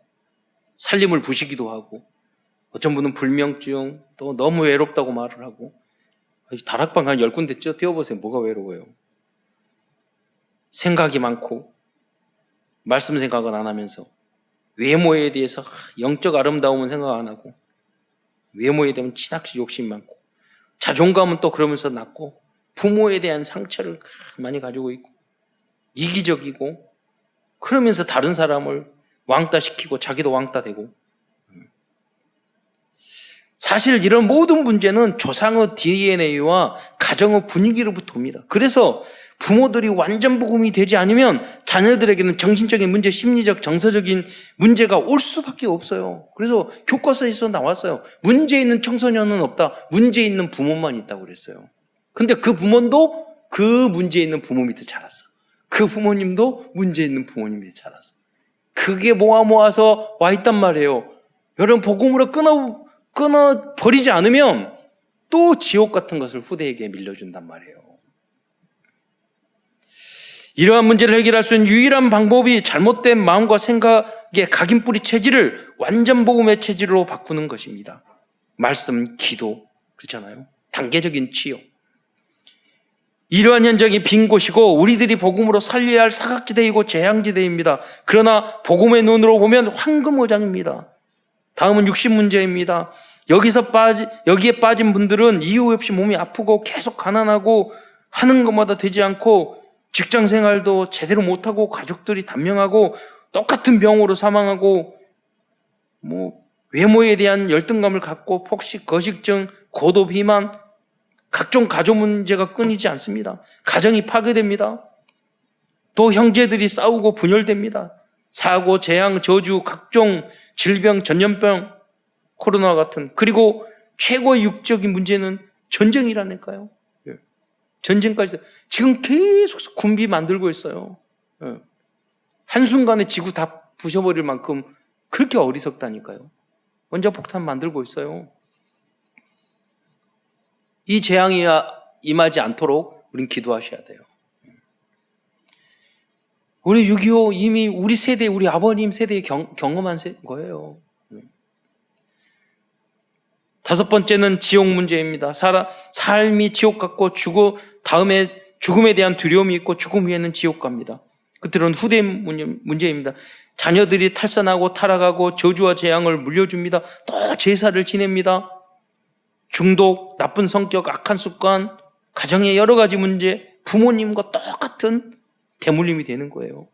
살림을 부시기도 하고 어떤 분은 불면증 또 너무 외롭다고 말을 하고 다락방 한 10군데 뛰어보세요. 뭐가 외로워요? 생각이 많고 말씀 생각은 안 하면서 외모에 대해서 영적 아름다움은 생각 안 하고 외모에 대한 친학시 욕심이 많고 자존감은 또 그러면서 낮고 부모에 대한 상처를 많이 가지고 있고 이기적이고 그러면서 다른 사람을 왕따시키고 자기도 왕따되고 사실 이런 모든 문제는 조상의 DNA와 가정의 분위기로부터 옵니다. 그래서 부모들이 완전 복음이 되지 않으면 자녀들에게는 정신적인 문제, 심리적, 정서적인 문제가 올 수밖에 없어요. 그래서 교과서에서 나왔어요. 문제 있는 청소년은 없다. 문제 있는 부모만 있다고 그랬어요. 근데 그 부모도 그 문제 있는 부모 밑에 자랐어. 그 부모님도 문제 있는 부모님 밑에 자랐어. 그게 모아서 와 있단 말이에요. 여러분 복음으로 끊어 버리지 않으면 또 지옥 같은 것을 후대에게 밀려준단 말이에요. 이러한 문제를 해결할 수 있는 유일한 방법이 잘못된 마음과 생각의 각인뿌리 체질을 완전 복음의 체질로 바꾸는 것입니다. 말씀, 기도, 그렇잖아요. 단계적인 치유. 이러한 현장이 빈 곳이고 우리들이 복음으로 살려야 할 사각지대이고 재앙지대입니다. 그러나 복음의 눈으로 보면 황금어장입니다. 다음은 육신 문제입니다. 여기에 빠진 분들은 이유 없이 몸이 아프고 계속 가난하고 하는 것마다 되지 않고 직장 생활도 제대로 못하고 가족들이 단명하고 똑같은 병으로 사망하고 외모에 대한 열등감을 갖고 폭식, 거식증, 고도 비만, 각종 가족 문제가 끊이지 않습니다. 가정이 파괴됩니다. 또 형제들이 싸우고 분열됩니다. 사고, 재앙, 저주, 각종 질병, 전염병, 코로나 같은 그리고 최고의 육적인 문제는 전쟁이라니까요. 전쟁까지 지금 계속 군비 만들고 있어요. 한순간에 지구 다 부셔버릴 만큼 그렇게 어리석다니까요. 원자폭탄 만들고 있어요. 이 재앙이 임하지 않도록 우린 기도하셔야 돼요. 우리 6.25 이미 우리 세대, 우리 아버님 세대에 경험한 거예요. 다섯 번째는 지옥 문제입니다. 삶이 지옥 같고 죽음에 대한 두려움이 있고 죽음 후에는 지옥 갑니다. 끝으로는 후대 문제입니다. 자녀들이 탈선하고 타락하고 저주와 재앙을 물려줍니다. 또 제사를 지냅니다. 중독, 나쁜 성격, 악한 습관, 가정의 여러 가지 문제, 부모님과 똑같은 대물림이 되는 거예요.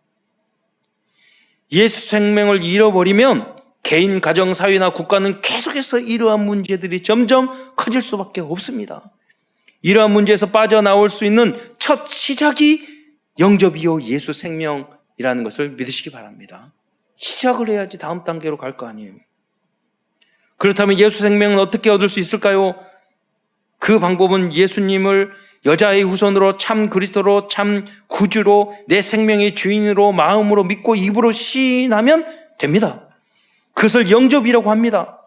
예수 생명을 잃어버리면 개인, 가정, 사회나 국가는 계속해서 이러한 문제들이 점점 커질 수밖에 없습니다. 이러한 문제에서 빠져나올 수 있는 첫 시작이 영접이요 예수 생명이라는 것을 믿으시기 바랍니다. 시작을 해야지 다음 단계로 갈 거 아니에요. 그렇다면 예수 생명은 어떻게 얻을 수 있을까요? 그 방법은 예수님을 여자의 후손으로 참 그리스도로 참 구주로 내 생명의 주인으로 마음으로 믿고 입으로 시인하면 됩니다. 그것을 영접이라고 합니다.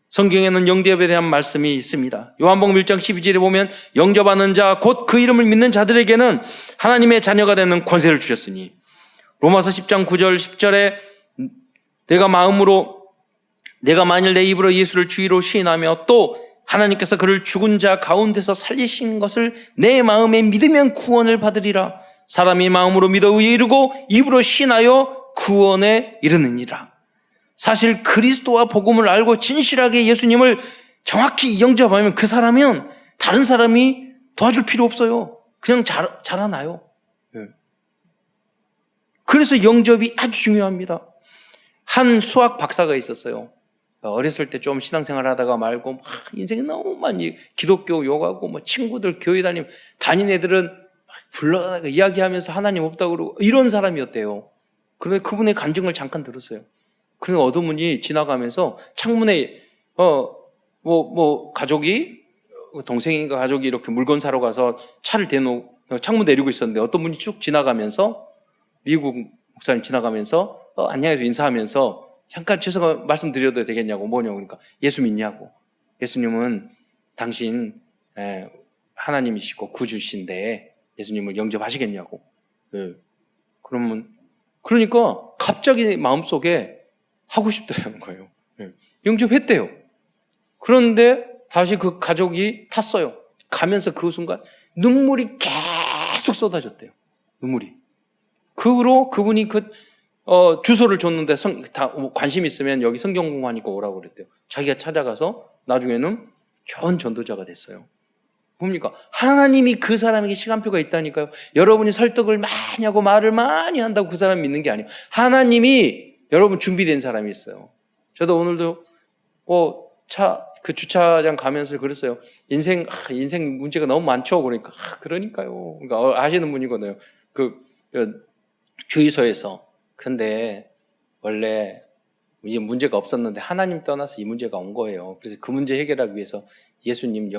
성경에는 영접에 대한 말씀이 있습니다. 요한복음 1장 12절에 보면 영접하는 자 곧 그 이름을 믿는 자들에게는 하나님의 자녀가 되는 권세를 주셨으니, 로마서 10장 9절 10절에 내가 만일 내 입으로 예수를 주의로 시인하며 또 하나님께서 그를 죽은 자 가운데서 살리신 것을 내 마음에 믿으면 구원을 받으리라. 사람이 마음으로 믿어 의에 이르고 입으로 시인하여 구원에 이르느니라. 사실 그리스도와 복음을 알고 진실하게 예수님을 정확히 영접하면 그 사람은 다른 사람이 도와줄 필요 없어요. 그냥 자라나요. 그래서 영접이 아주 중요합니다. 한 수학 박사가 있었어요. 어렸을 때 좀 신앙생활 하다가 말고 인생이 너무 많이 기독교 욕하고 친구들 교회 다닌 애들은 불러다가 이야기하면서 하나님 없다고 그러고 이런 사람이었대요. 그런데 그분의 간증을 잠깐 들었어요. 그 어떤 분이 지나가면서 창문에 가족이 동생인가 가족이 이렇게 물건 사러 가서 차를 대놓고 창문 내리고 있었는데 어떤 분이 쭉 지나가면서 미국 목사님 지나가면서 안녕하세요 인사하면서 잠깐 죄송한 말씀드려도 되겠냐고 뭐냐고 그러니까 예수 믿냐고 예수님은 당신 하나님이시고 구주신데 예수님을 영접하시겠냐고 그러니까 갑자기 마음속에 하고 싶더라는 거예요. 영접했대요. 그런데 다시 그 가족이 탔어요. 가면서 그 순간 눈물이 계속 쏟아졌대요. 눈물이. 그 후로 그분이 주소를 줬는데 관심 있으면 여기 성경 공부하니까 오라고 그랬대요. 자기가 찾아가서 나중에는 좋은 전도자가 됐어요. 뭡니까? 하나님이 그 사람에게 시간표가 있다니까요. 여러분이 설득을 많이 하고 말을 많이 한다고 그 사람 믿는 게 아니에요. 하나님이 여러분 준비된 사람이 있어요. 저도 오늘도 그 주차장 가면서 그랬어요. 인생 문제가 너무 많죠. 그러니까요. 그러니까 아시는 분이거든요. 주유소에서. 근데 원래 이제 문제가 없었는데 하나님 떠나서 이 문제가 온 거예요. 그래서 그 문제 해결하기 위해서 예수님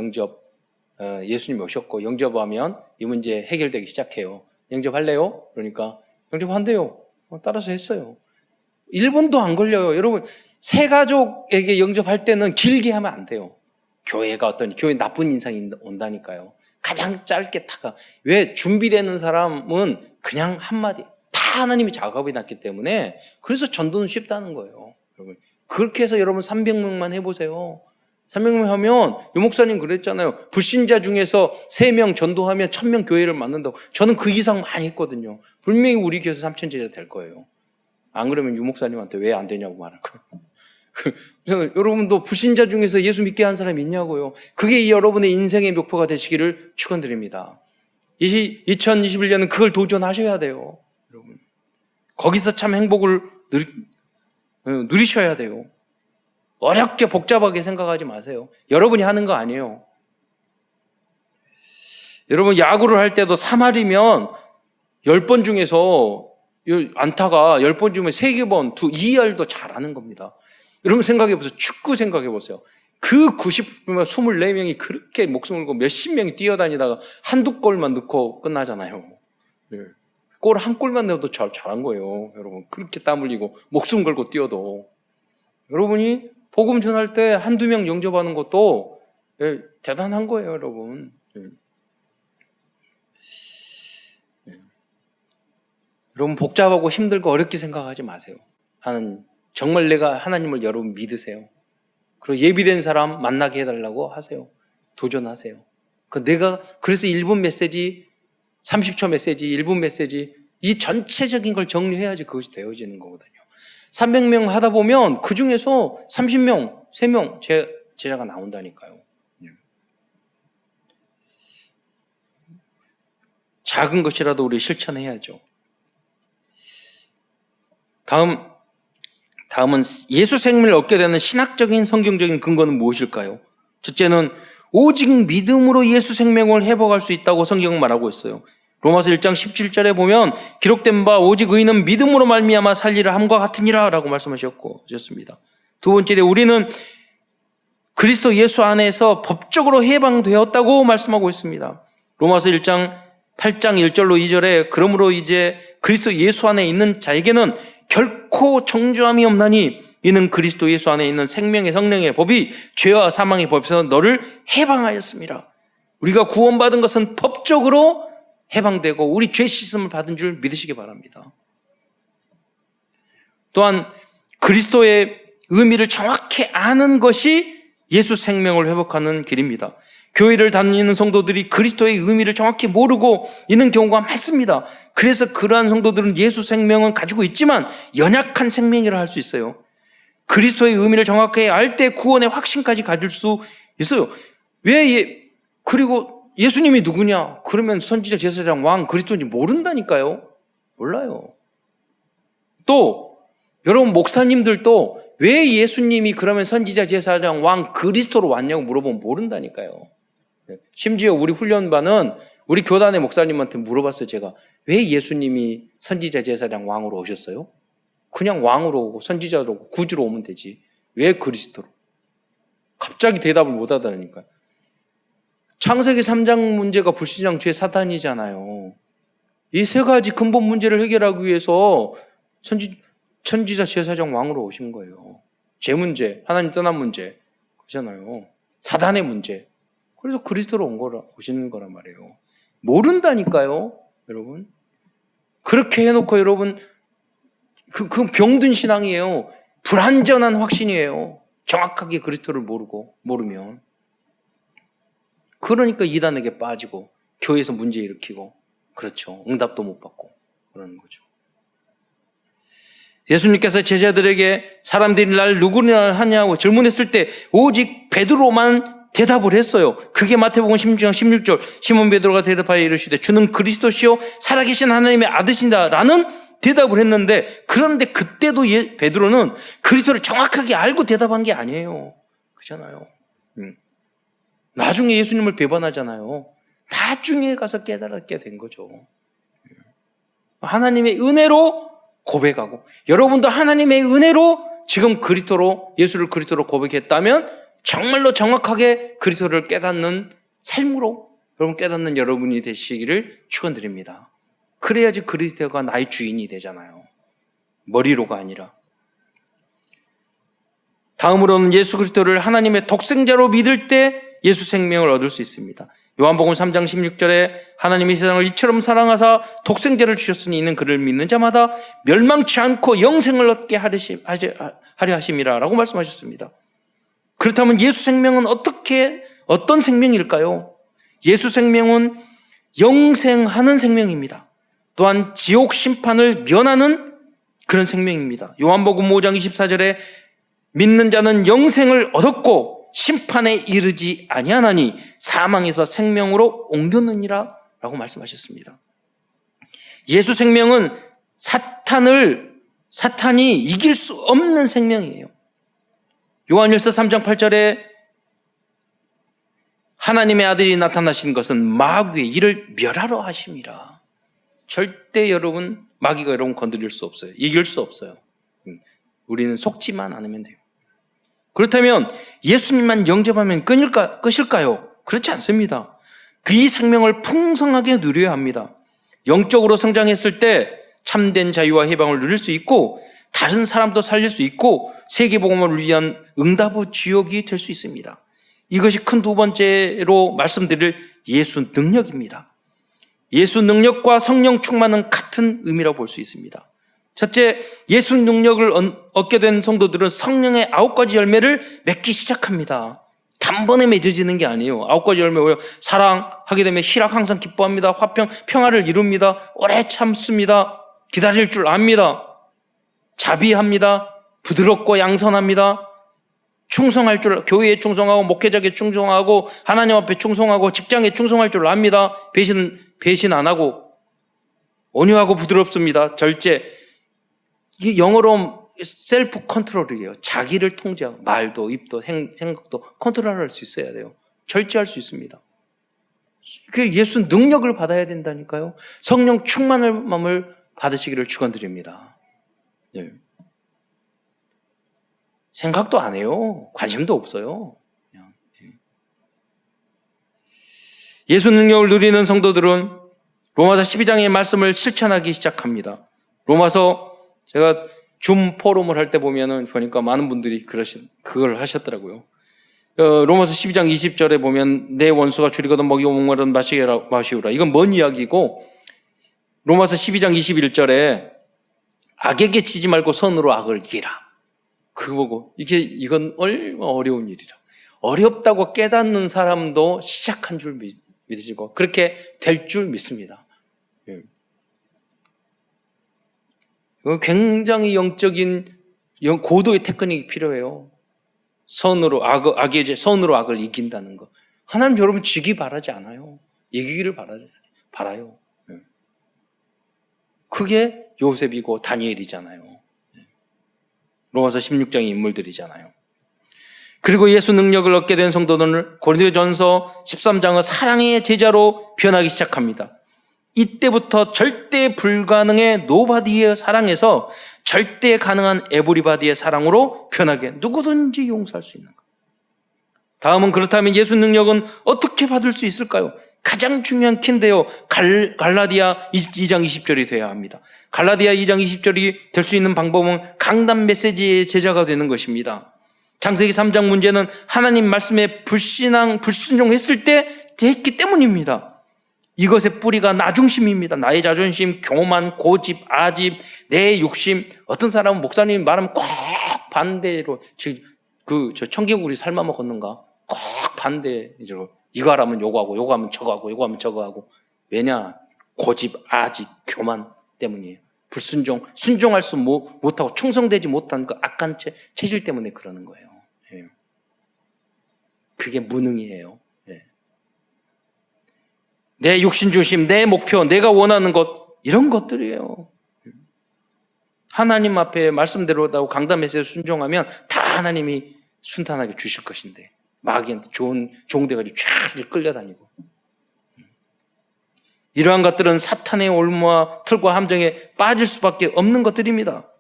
오셨고 영접하면 이 문제 해결되기 시작해요. 영접할래요? 그러니까 영접한대요. 따라서 했어요. 1분도 안 걸려요. 여러분 새 가족에게 영접할 때는 길게 하면 안 돼요. 교회 나쁜 인상이 온다니까요. 가장 짧게 왜 준비되는 사람은 그냥 한마디 다 하나님이 작업해 놨기 때문에 그래서 전도는 쉽다는 거예요. 여러분 그렇게 해서 여러분 300명만 해보세요. 300명 하면 유 목사님 그랬잖아요. 불신자 중에서 3명 전도하면 1000명 교회를 만든다고. 저는 그 이상 많이 했거든요. 분명히 우리 교회에서 3000제자 될 거예요. 안 그러면 유 목사님한테 왜 안 되냐고 말할 거예요. 여러분도 불신자 중에서 예수 믿게 한 사람이 있냐고요. 그게 여러분의 인생의 목표가 되시기를 축원드립니다. 2021년은 그걸 도전하셔야 돼요. 여러분 거기서 참 행복을 누리셔야 돼요. 어렵게 복잡하게 생각하지 마세요. 여러분이 하는 거 아니에요. 여러분 야구를 할 때도 3할이면 10번 중에서 안타가 10번 중에 3번, 2할도 잘하는 겁니다. 여러분 생각해 보세요. 축구 생각해 보세요. 그 90분 24명이 그렇게 목숨을 걸고 몇십 명이 뛰어다니다가 한두 골만 넣고 끝나잖아요. 골 한 골만 넣어도 잘한 거예요. 여러분 그렇게 땀 흘리고 목숨 걸고 뛰어도 여러분이 복음 전할 때 한두 명 영접하는 것도 대단한 거예요, 여러분. 여러분 복잡하고 힘들고 어렵게 생각하지 마세요. 정말 내가 하나님을 여러분 믿으세요. 그리고 예비된 사람 만나게 해달라고 하세요. 도전하세요. 그래서 1분 메시지, 30초 메시지, 1분 메시지 이 전체적인 걸 정리해야지 그것이 되어지는 거거든요. 300명 하다 보면 그 중에서 30명, 3명 제자가 나온다니까요. 작은 것이라도 우리 실천해야죠. 다음은 예수 생명을 얻게 되는 신학적인 성경적인 근거는 무엇일까요? 첫째는 오직 믿음으로 예수 생명을 회복할 수 있다고 성경은 말하고 있어요. 로마서 1장 17절에 보면 기록된 바 오직 의인은 믿음으로 말미암아 살리라 함과 같으니라 라고 말씀하셨습니다. 두 번째, 우리는 그리스도 예수 안에서 법적으로 해방되었다고 말씀하고 있습니다. 로마서 8장 1절로 2절에 그러므로 이제 그리스도 예수 안에 있는 자에게는 결코 정죄함이 없나니 이는 그리스도 예수 안에 있는 생명의 성령의 법이 죄와 사망의 법에서 너를 해방하였습니다. 우리가 구원받은 것은 법적으로 해방되고 우리 죄 씻음을 받은 줄 믿으시기 바랍니다. 또한 그리스도의 의미를 정확히 아는 것이 예수 생명을 회복하는 길입니다. 교회를 다니는 성도들이 그리스도의 의미를 정확히 모르고 있는 경우가 많습니다. 그래서 그러한 성도들은 예수 생명은 가지고 있지만 연약한 생명이라 할 수 있어요. 그리스도의 의미를 정확히 알 때 구원의 확신까지 가질 수 있어요. 그리고 예수님이 누구냐? 그러면 선지자, 제사장, 왕, 그리스도인지 모른다니까요. 몰라요. 또 여러분 목사님들도 왜 예수님이 그러면 선지자, 제사장, 왕, 그리스도로 왔냐고 물어보면 모른다니까요. 심지어 우리 훈련반은 우리 교단의 목사님한테 물어봤어요. 제가 왜 예수님이 선지자, 제사장, 왕으로 오셨어요? 그냥 왕으로 오고 선지자로 오고 구주로 오면 되지. 왜 그리스도로? 갑자기 대답을 못 하다니까요. 창세기 3장 문제가 불신앙, 죄, 사탄이잖아요. 이 세 가지 근본 문제를 해결하기 위해서 선지자, 제사장, 왕으로 오신 거예요. 죄 문제, 하나님 떠난 문제, 그렇잖아요. 사단의 문제. 그래서 그리스도로 오시는 거란 말이에요. 모른다니까요, 여러분. 그렇게 해놓고 여러분, 그건 병든 신앙이에요. 불완전한 확신이에요. 정확하게 그리스도를 모르면. 그러니까 이단에게 빠지고 교회에서 문제 일으키고 그렇죠. 응답도 못 받고 그러는 거죠. 예수님께서 제자들에게 사람들이 날 누구냐 하냐고 질문했을 때 오직 베드로만 대답을 했어요. 그게 마태복음 16장 16절 시몬 베드로가 대답하여 이르시되 주는 그리스도시요 살아계신 하나님의 아들이시다 라는 대답을 했는데 그런데 그때도 베드로는 그리스도를 정확하게 알고 대답한 게 아니에요. 그렇잖아요. 나중에 예수님을 배반하잖아요. 나중에 가서 깨달았게 된 거죠. 하나님의 은혜로 고백하고 여러분도 하나님의 은혜로 지금 예수를 그리스도로 고백했다면 정말로 정확하게 그리스도를 깨닫는 삶으로 여러분 깨닫는 여러분이 되시기를 축원드립니다. 그래야지 그리스도가 나의 주인이 되잖아요. 머리로가 아니라. 다음으로는 예수 그리스도를 하나님의 독생자로 믿을 때 예수 생명을 얻을 수 있습니다. 요한복음 3장 16절에 하나님이 세상을 이처럼 사랑하사 독생자를 주셨으니 이는 그를 믿는 자마다 멸망치 않고 영생을 얻게 하려 하심이라 라고 말씀하셨습니다. 그렇다면 예수 생명은 어떤 생명일까요? 예수 생명은 영생하는 생명입니다. 또한 지옥 심판을 면하는 그런 생명입니다. 요한복음 5장 24절에 믿는 자는 영생을 얻었고 심판에 이르지 아니하나니 사망에서 생명으로 옮겼느니라 라고 말씀하셨습니다. 예수 생명은 사탄이 이길 수 없는 생명이에요. 요한일서 3장 8절에 하나님의 아들이 나타나신 것은 마귀의 이를 멸하러 하심이라. 절대 여러분 마귀가 여러분 건드릴 수 없어요. 이길 수 없어요. 우리는 속지만 않으면 돼요. 그렇다면 예수님만 영접하면 끝일까요? 그렇지 않습니다. 그 생명을 풍성하게 누려야 합니다. 영적으로 성장했을 때 참된 자유와 해방을 누릴 수 있고 다른 사람도 살릴 수 있고 세계복음을 위한 응답의 주역이 될 수 있습니다. 이것이 큰 두 번째로 말씀드릴 예수 능력입니다. 예수 능력과 성령 충만은 같은 의미라고 볼 수 있습니다. 첫째, 예수 능력을 얻게 된 성도들은 성령의 9가지 열매를 맺기 시작합니다. 단번에 맺어지는 게 아니에요. 9가지 열매 뭐예요? 사랑하게 되면 희락 항상 기뻐합니다. 화평, 평화를 이룹니다. 오래 참습니다. 기다릴 줄 압니다. 자비합니다. 부드럽고 양선합니다. 충성할 줄, 교회에 충성하고 목회자에게 충성하고 하나님 앞에 충성하고 직장에 충성할 줄 압니다. 배신 안 하고 온유하고 부드럽습니다. 절제. 이게 영어로 셀프 컨트롤이에요. 자기를 통제하고 말도 입도 생각도 컨트롤할 수 있어야 돼요. 절제할 수 있습니다. 그 예수 능력을 받아야 된다니까요. 성령 충만함을 받으시기를 축원드립니다. 네. 생각도 안 해요. 관심도 없어요. 그냥. 예수 능력을 누리는 성도들은 로마서 12장의 말씀을 실천하기 시작합니다. 로마서 제가 줌 포럼을 할 때 보니까 많은 분들이 그걸 하셨더라고요. 로마서 12장 20절에 보면 내 원수가 줄이거든 먹이고 목마르든 마시우라. 이건 뭔 이야기고, 로마서 12장 21절에 악에게 지지 말고 선으로 악을 이기라. 그거 보고 이건 얼마나 어려운 일이라. 어렵다고 깨닫는 사람도 시작한 줄 믿으시고 그렇게 될 줄 믿습니다. 굉장히 영적인 고도의 테크닉이 필요해요. 선으로 악을 이긴다는 거. 하나님 여러분 지기 바라지 않아요. 이기기를 바라요. 그게 요셉이고 다니엘이잖아요. 로마서 16장의 인물들이잖아요. 그리고 예수 능력을 얻게 된 성도들은 고린도전서 13장의 사랑의 제자로 변하기 시작합니다. 이때부터 절대 불가능의 노바디의 사랑에서 절대 가능한 에브리바디의 사랑으로 변하게 누구든지 용서할 수 있는 것. 다음은 그렇다면 예수 능력은 어떻게 받을 수 있을까요? 가장 중요한 키인데요. 갈라디아 2장 20절이 돼야 합니다. 갈라디아 2장 20절이 될 수 있는 방법은 강단 메시지의 제자가 되는 것입니다. 창세기 3장 문제는 하나님 말씀에 불순종했을 때 됐기 때문입니다. 이것의 뿌리가 나 중심입니다. 나의 자존심, 교만, 고집, 아집, 내 욕심. 어떤 사람은 목사님이 말하면 꼭 반대로, 청개구리 삶아 먹었는가? 꼭 반대로. 이거 하라면 요거하고, 요거 하면 저거하고, 요거 하면 저거하고. 왜냐? 고집, 아집, 교만 때문이에요. 순종할 수 못하고 충성되지 못한 그 악한 체질 때문에 그러는 거예요. 그게 무능이에요. 내 육신 중심, 내 목표, 내가 원하는 것, 이런 것들이에요. 하나님 앞에 말씀대로다고 강단에서 순종하면 다 하나님이 순탄하게 주실 것인데 마귀한테 좋은 돼가지고 쫙 끌려다니고. 이러한 것들은 사탄의 올무와 틀과 함정에 빠질 수밖에 없는 것들입니다.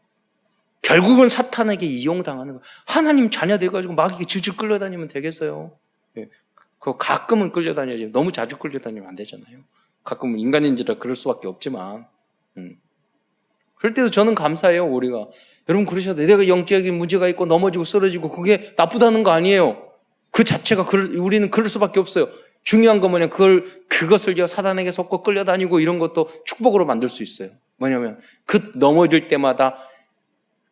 결국은 사탄에게 이용당하는 거예요. 하나님 자녀 돼가지고 마귀에게 질질 끌려다니면 되겠어요? 가끔은 끌려다녀야지. 너무 자주 끌려다니면 안 되잖아요. 가끔은 인간인지라 그럴 수밖에 없지만. 그럴 때도 저는 감사해요, 우리가. 여러분 그러셔도 내가 영적인 문제가 있고 넘어지고 쓰러지고 그게 나쁘다는 거 아니에요. 그 자체가 우리는 그럴 수밖에 없어요. 중요한 건 뭐냐, 그것을 사단에게 속고 끌려다니고 이런 것도 축복으로 만들 수 있어요. 뭐냐면 넘어질 때마다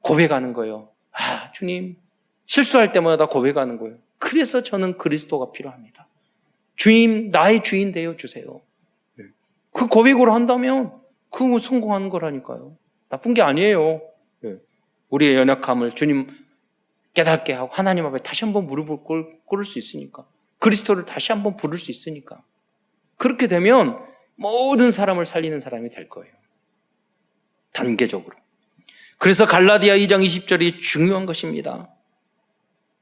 고백하는 거예요. 아, 주님, 실수할 때마다 고백하는 거예요. 그래서 저는 그리스도가 필요합니다. 주님, 나의 주인 되어 주세요. 그 고백으로 한다면 그거 성공하는 거라니까요. 나쁜 게 아니에요. 우리의 연약함을 주님 깨닫게 하고 하나님 앞에 다시 한번 무릎을 꿇을 수 있으니까. 그리스도를 다시 한번 부를 수 있으니까. 그렇게 되면 모든 사람을 살리는 사람이 될 거예요. 단계적으로. 그래서 갈라디아 2장 20절이 중요한 것입니다.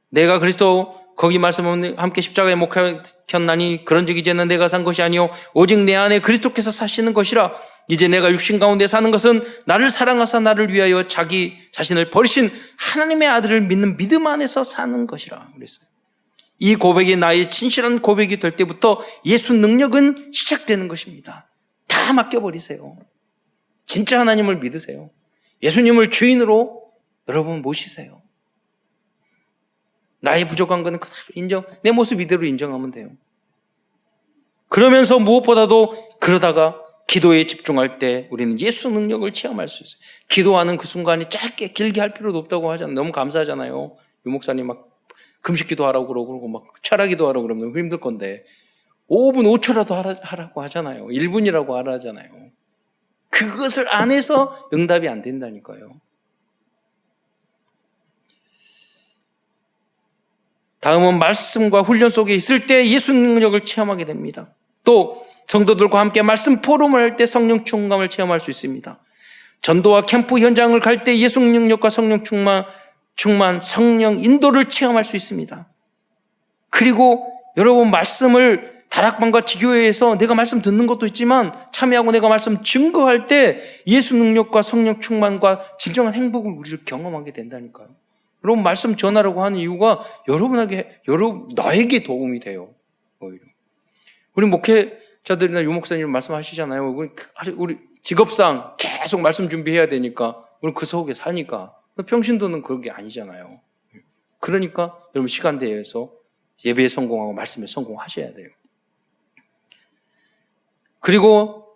내가 그리스도 거기 말씀은 함께 십자가에 목혔나니 그런즉 이제는 내가 산 것이 아니요 오직 내 안에 그리스도께서 사시는 것이라. 이제 내가 육신 가운데 사는 것은 나를 사랑하사 나를 위하여 자기 자신을 버리신 하나님의 아들을 믿는 믿음 안에서 사는 것이라 그랬어요. 이 고백이 나의 진실한 고백이 될 때부터 예수 능력은 시작되는 것입니다. 다 맡겨버리세요. 진짜 하나님을 믿으세요. 예수님을 주인으로 여러분 모시세요. 나의 부족한 거는 그대로 내 모습 이대로 인정하면 돼요. 그러면서 무엇보다도 그러다가 기도에 집중할 때 우리는 예수 능력을 체험할 수 있어요. 기도하는 그 순간이 짧게 길게 할 필요도 없다고 하잖아요. 너무 감사하잖아요. 유 목사님 막 금식 기도하라고 그러고 막 철학 기도하라고 그러면 너무 힘들 건데 5분 5초라도 하라고 하잖아요. 1분이라고 하라잖아요. 그것을 안 해서 응답이 안 된다니까요. 다음은 말씀과 훈련 속에 있을 때 예수 능력을 체험하게 됩니다. 또 성도들과 함께 말씀 포럼을 할 때 성령 충만을 체험할 수 있습니다. 전도와 캠프 현장을 갈 때 예수 능력과 성령 충만, 성령 인도를 체험할 수 있습니다. 그리고 여러분 말씀을 다락방과 지교회에서 내가 말씀 듣는 것도 있지만 참여하고 내가 말씀 증거할 때 예수 능력과 성령 충만과 진정한 행복을 우리를 경험하게 된다니까요. 여러분 말씀 전하라고 하는 이유가 나에게 도움이 돼요. 오히려. 우리 목회자들이나 유목사님 말씀하시잖아요. 우리 직업상 계속 말씀 준비해야 되니까 우리 그 속에 사니까 평신도는 그런 게 아니잖아요. 그러니까 여러분 시간대에서 예배에 성공하고 말씀에 성공하셔야 돼요. 그리고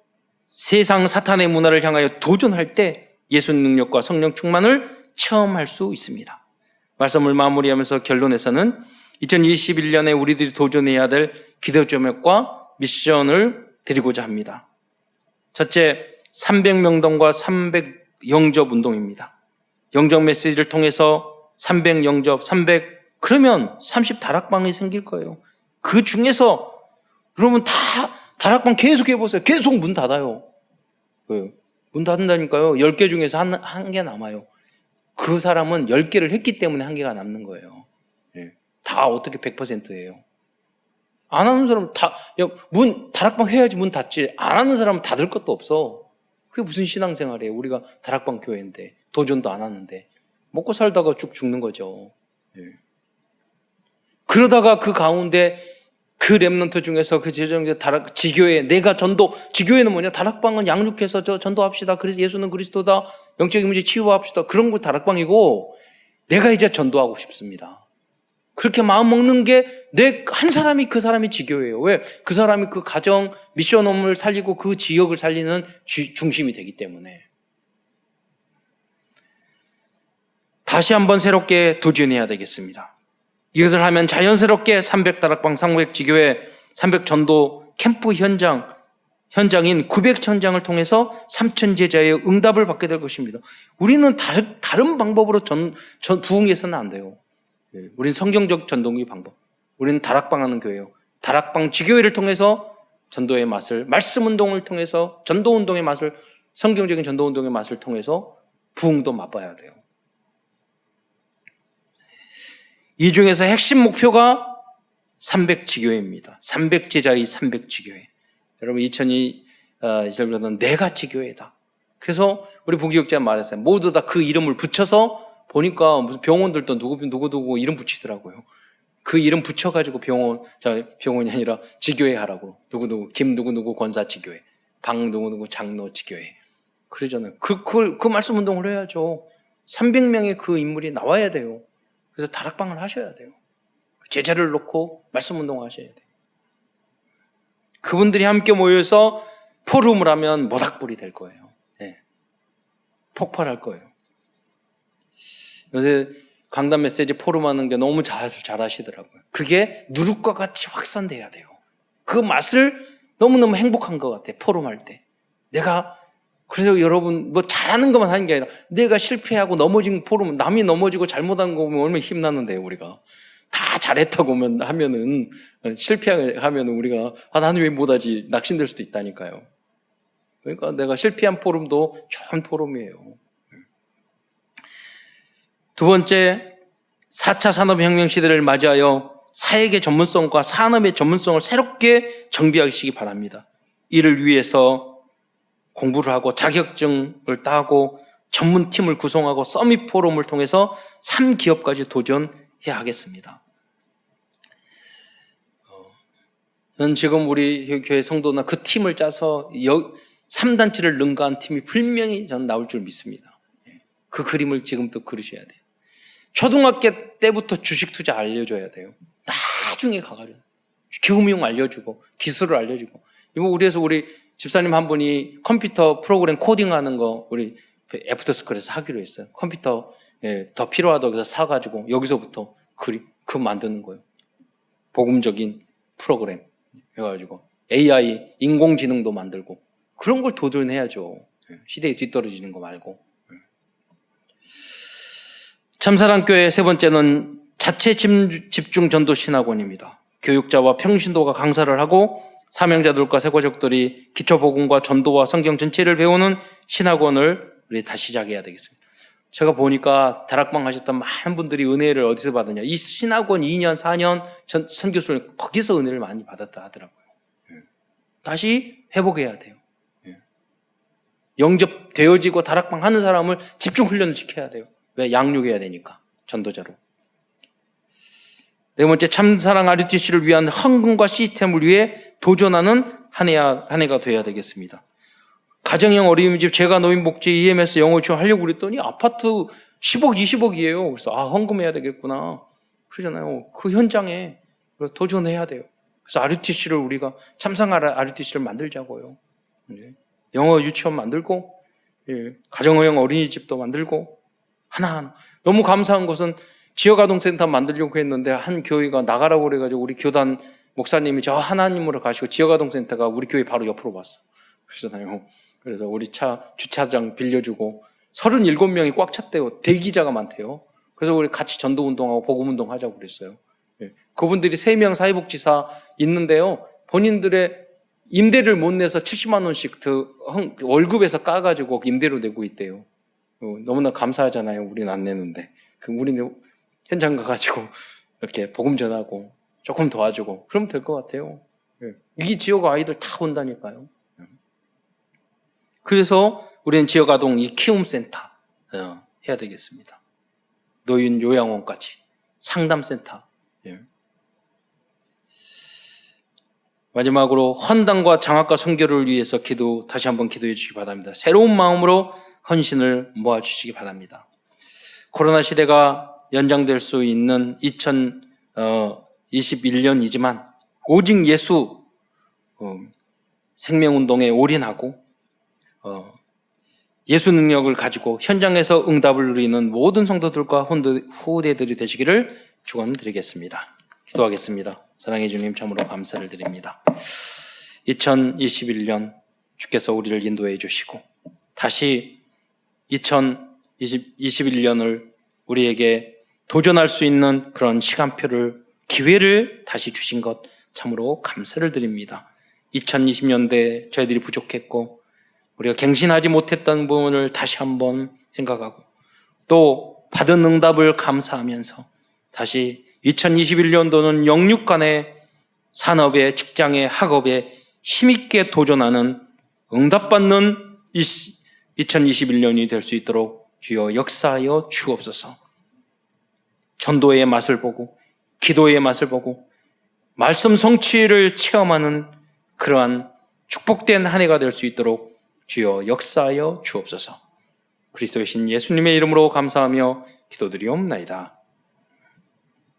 세상 사탄의 문화를 향하여 도전할 때 예수 능력과 성령 충만을 체험할 수 있습니다. 말씀을 마무리하면서 결론에서는 2021년에 우리들이 도전해야 될 기도 제목과 미션을 드리고자 합니다. 첫째, 300명동과 300 영접 운동입니다. 영접 메시지를 통해서 300 영접, 300 그러면 30 다락방이 생길 거예요. 그 중에서 여러분 다 다락방 계속 해보세요. 계속 문 닫아요. 왜요? 문 닫는다니까요. 10개 중에서 한 개 남아요. 그 사람은 10개를 했기 때문에 한 개가 남는 거예요. 다 어떻게 100%예요. 안 하는 사람은 다락방 해야지 문 닫지. 안 하는 사람은 닫을 것도 없어. 그게 무슨 신앙생활이에요. 우리가 다락방 교회인데 도전도 안 하는데 먹고 살다가 쭉 죽는 거죠. 그러다가 그 가운데 그 렘넌트 중에서 그 지교회 지교회는 뭐냐? 다락방은 양육해서 전도합시다. 그래서 예수는 그리스도다. 영적인 문제 치유합시다. 그런 거 다락방이고 내가 이제 전도하고 싶습니다. 그렇게 마음 먹는 게 한 사람이 그 사람이 지교회예요. 왜? 그 사람이 그 가정 미션홈을 살리고 그 지역을 살리는 중심이 되기 때문에. 다시 한번 새롭게 도전해야 되겠습니다. 이것을 하면 자연스럽게 300 다락방, 300 지교회, 300 전도 캠프 현장인 900 현장을 통해서 3,000 제자의 응답을 받게 될 것입니다. 우리는 다른 방법으로 부흥해서는 안 돼요. 우리는 성경적 전도의 방법. 우리는 다락방 하는 교회예요. 다락방 지교회를 통해서 전도의 맛을, 말씀 운동을 통해서 전도 운동의 맛을, 성경적인 전도 운동의 맛을 통해서 부흥도 맛봐야 돼요. 이 중에서 핵심 목표가 300 지교회입니다. 300 제자의 300 지교회. 여러분 2022년은 내가 지교회다. 그래서 우리 부교육자 말했어요. 모두 다 그 이름을 붙여서 보니까 무슨 병원들도 누구 이름 붙이더라고요. 그 이름 붙여가지고 병원이 아니라 지교회 하라고. 김 누구 권사 지교회, 방 누구 장로 지교회. 그러잖아요. 그 말씀 운동을 해야죠. 300명의 그 인물이 나와야 돼요. 그래서 다락방을 하셔야 돼요. 제자를 놓고 말씀 운동을 하셔야 돼요. 그분들이 함께 모여서 포럼을 하면 모닥불이 될 거예요. 네. 폭발할 거예요. 요새 강단 메시지 포럼 하는 게 너무 잘 하시더라고요. 그게 누룩과 같이 확산돼야 돼요. 그 맛을 너무너무 행복한 것 같아요. 포럼 할 때. 그래서 여러분 잘하는 것만 하는 게 아니라 내가 실패하고 넘어진 포럼, 남이 넘어지고 잘못한 거 보면 얼마나 힘나는데요. 우리가 다 잘했다고 하면은 실패하면 우리가 나는 왜 못하지 낙심될 수도 있다니까요. 그러니까 내가 실패한 포럼도 좋은 포럼이에요. 두 번째, 4차 산업혁명 시대를 맞이하여 사역의 전문성과 산업의 전문성을 새롭게 정비하시기 바랍니다. 이를 위해서 공부를 하고 자격증을 따고 전문팀을 구성하고 서밋 포럼을 통해서 3기업까지 도전해야 하겠습니다. 저는 지금 우리 교회 성도나 그 팀을 짜서 3단체를 능가한 팀이 분명히 저는 나올 줄 믿습니다. 그 그림을 지금부터 그리셔야 돼요. 초등학교 때부터 주식 투자 알려줘야 돼요. 나중에 가가지고 기음용 알려주고 기술을 알려주고. 이거 우리 집사님 한 분이 컴퓨터 프로그램 코딩하는 거 우리 애프터스쿨에서 하기로 했어요. 컴퓨터 더 필요하다고 해서 사가지고 여기서부터 그 만드는 거예요. 복음적인 프로그램 해가지고 AI 인공지능도 만들고 그런 걸 도전해야죠. 시대에 뒤떨어지는 거 말고. 참사랑교회 세 번째는 자체 집중 전도 신학원입니다. 교육자와 평신도가 강사를 하고 사명자들과 세고족들이 기초복음과 전도와 성경 전체를 배우는 신학원을 우리 다시 시작해야 되겠습니다. 제가 보니까 다락방 하셨던 많은 분들이 은혜를 어디서 받았냐. 이 신학원 2년, 4년 선교수를 거기서 은혜를 많이 받았다 하더라고요. 다시 회복해야 돼요. 영접되어지고 다락방 하는 사람을 집중 훈련을 시켜야 돼요. 왜? 양육해야 되니까. 전도자로. 네 번째, 참사랑 RUTC를 위한 헌금과 시스템을 위해 도전하는 한 해가 되어야 되겠습니다. 가정형 어린이집, 제가 노인복지, EMS 영어 유치원 하려고 그랬더니 아파트 10억, 20억이에요. 그래서 헌금해야 되겠구나. 그러잖아요. 그 현장에 도전해야 돼요. 그래서 RUTC를 우리가 참사랑 RUTC를 만들자고요. 영어 유치원 만들고, 가정형 어린이집도 만들고, 하나하나. 너무 감사한 것은 지역아동센터 만들려고 했는데 한 교회가 나가라고 그래가지고 우리 교단 목사님이 저 하나님으로 가시고 지역아동센터가 우리 교회 바로 옆으로 왔어. 그러잖아요. 그래서 우리 차 주차장 빌려주고 37명이 꽉 찼대요. 대기자가 많대요. 그래서 우리 같이 전도운동하고 복음운동 하자고 그랬어요. 그분들이 3명 사회복지사 있는데요. 본인들의 임대를 못 내서 70만 원씩 월급에서 까가지고 임대료 내고 있대요. 너무나 감사하잖아요. 우리는 안 내는데. 우리는 현장 가가지고 이렇게 복음 전하고 조금 도와주고 그러면 될 것 같아요. 이 지역 아이들 다 온다니까요. 그래서 우리는 지역 아동 이 키움센터 해야 되겠습니다. 노인 요양원까지 상담센터. 마지막으로 헌당과 장학과 선교를 위해서 다시 한번 기도해 주시기 바랍니다. 새로운 마음으로 헌신을 모아주시기 바랍니다. 코로나 시대가 연장될 수 있는 2021년이지만 오직 예수 생명운동에 올인하고 예수 능력을 가지고 현장에서 응답을 누리는 모든 성도들과 후대들이 되시기를 축원드리겠습니다. 기도하겠습니다. 사랑해 주님 참으로 감사를 드립니다. 2021년 주께서 우리를 인도해 주시고 다시 2021년을 우리에게 도전할 수 있는 그런 기회를 다시 주신 것 참으로 감사를 드립니다. 2020년대 저희들이 부족했고 우리가 갱신하지 못했던 부분을 다시 한번 생각하고 또 받은 응답을 감사하면서 다시 2021년도는 영육 간의 산업에, 직장에, 학업에 힘있게 도전하는 응답받는 2021년이 될 수 있도록 주여 역사하여 주옵소서. 전도의 맛을 보고 기도의 맛을 보고 말씀 성취를 체험하는 그러한 축복된 한 해가 될 수 있도록 주여 역사하여 주옵소서. 그리스도의 신 예수님의 이름으로 감사하며 기도드리옵나이다.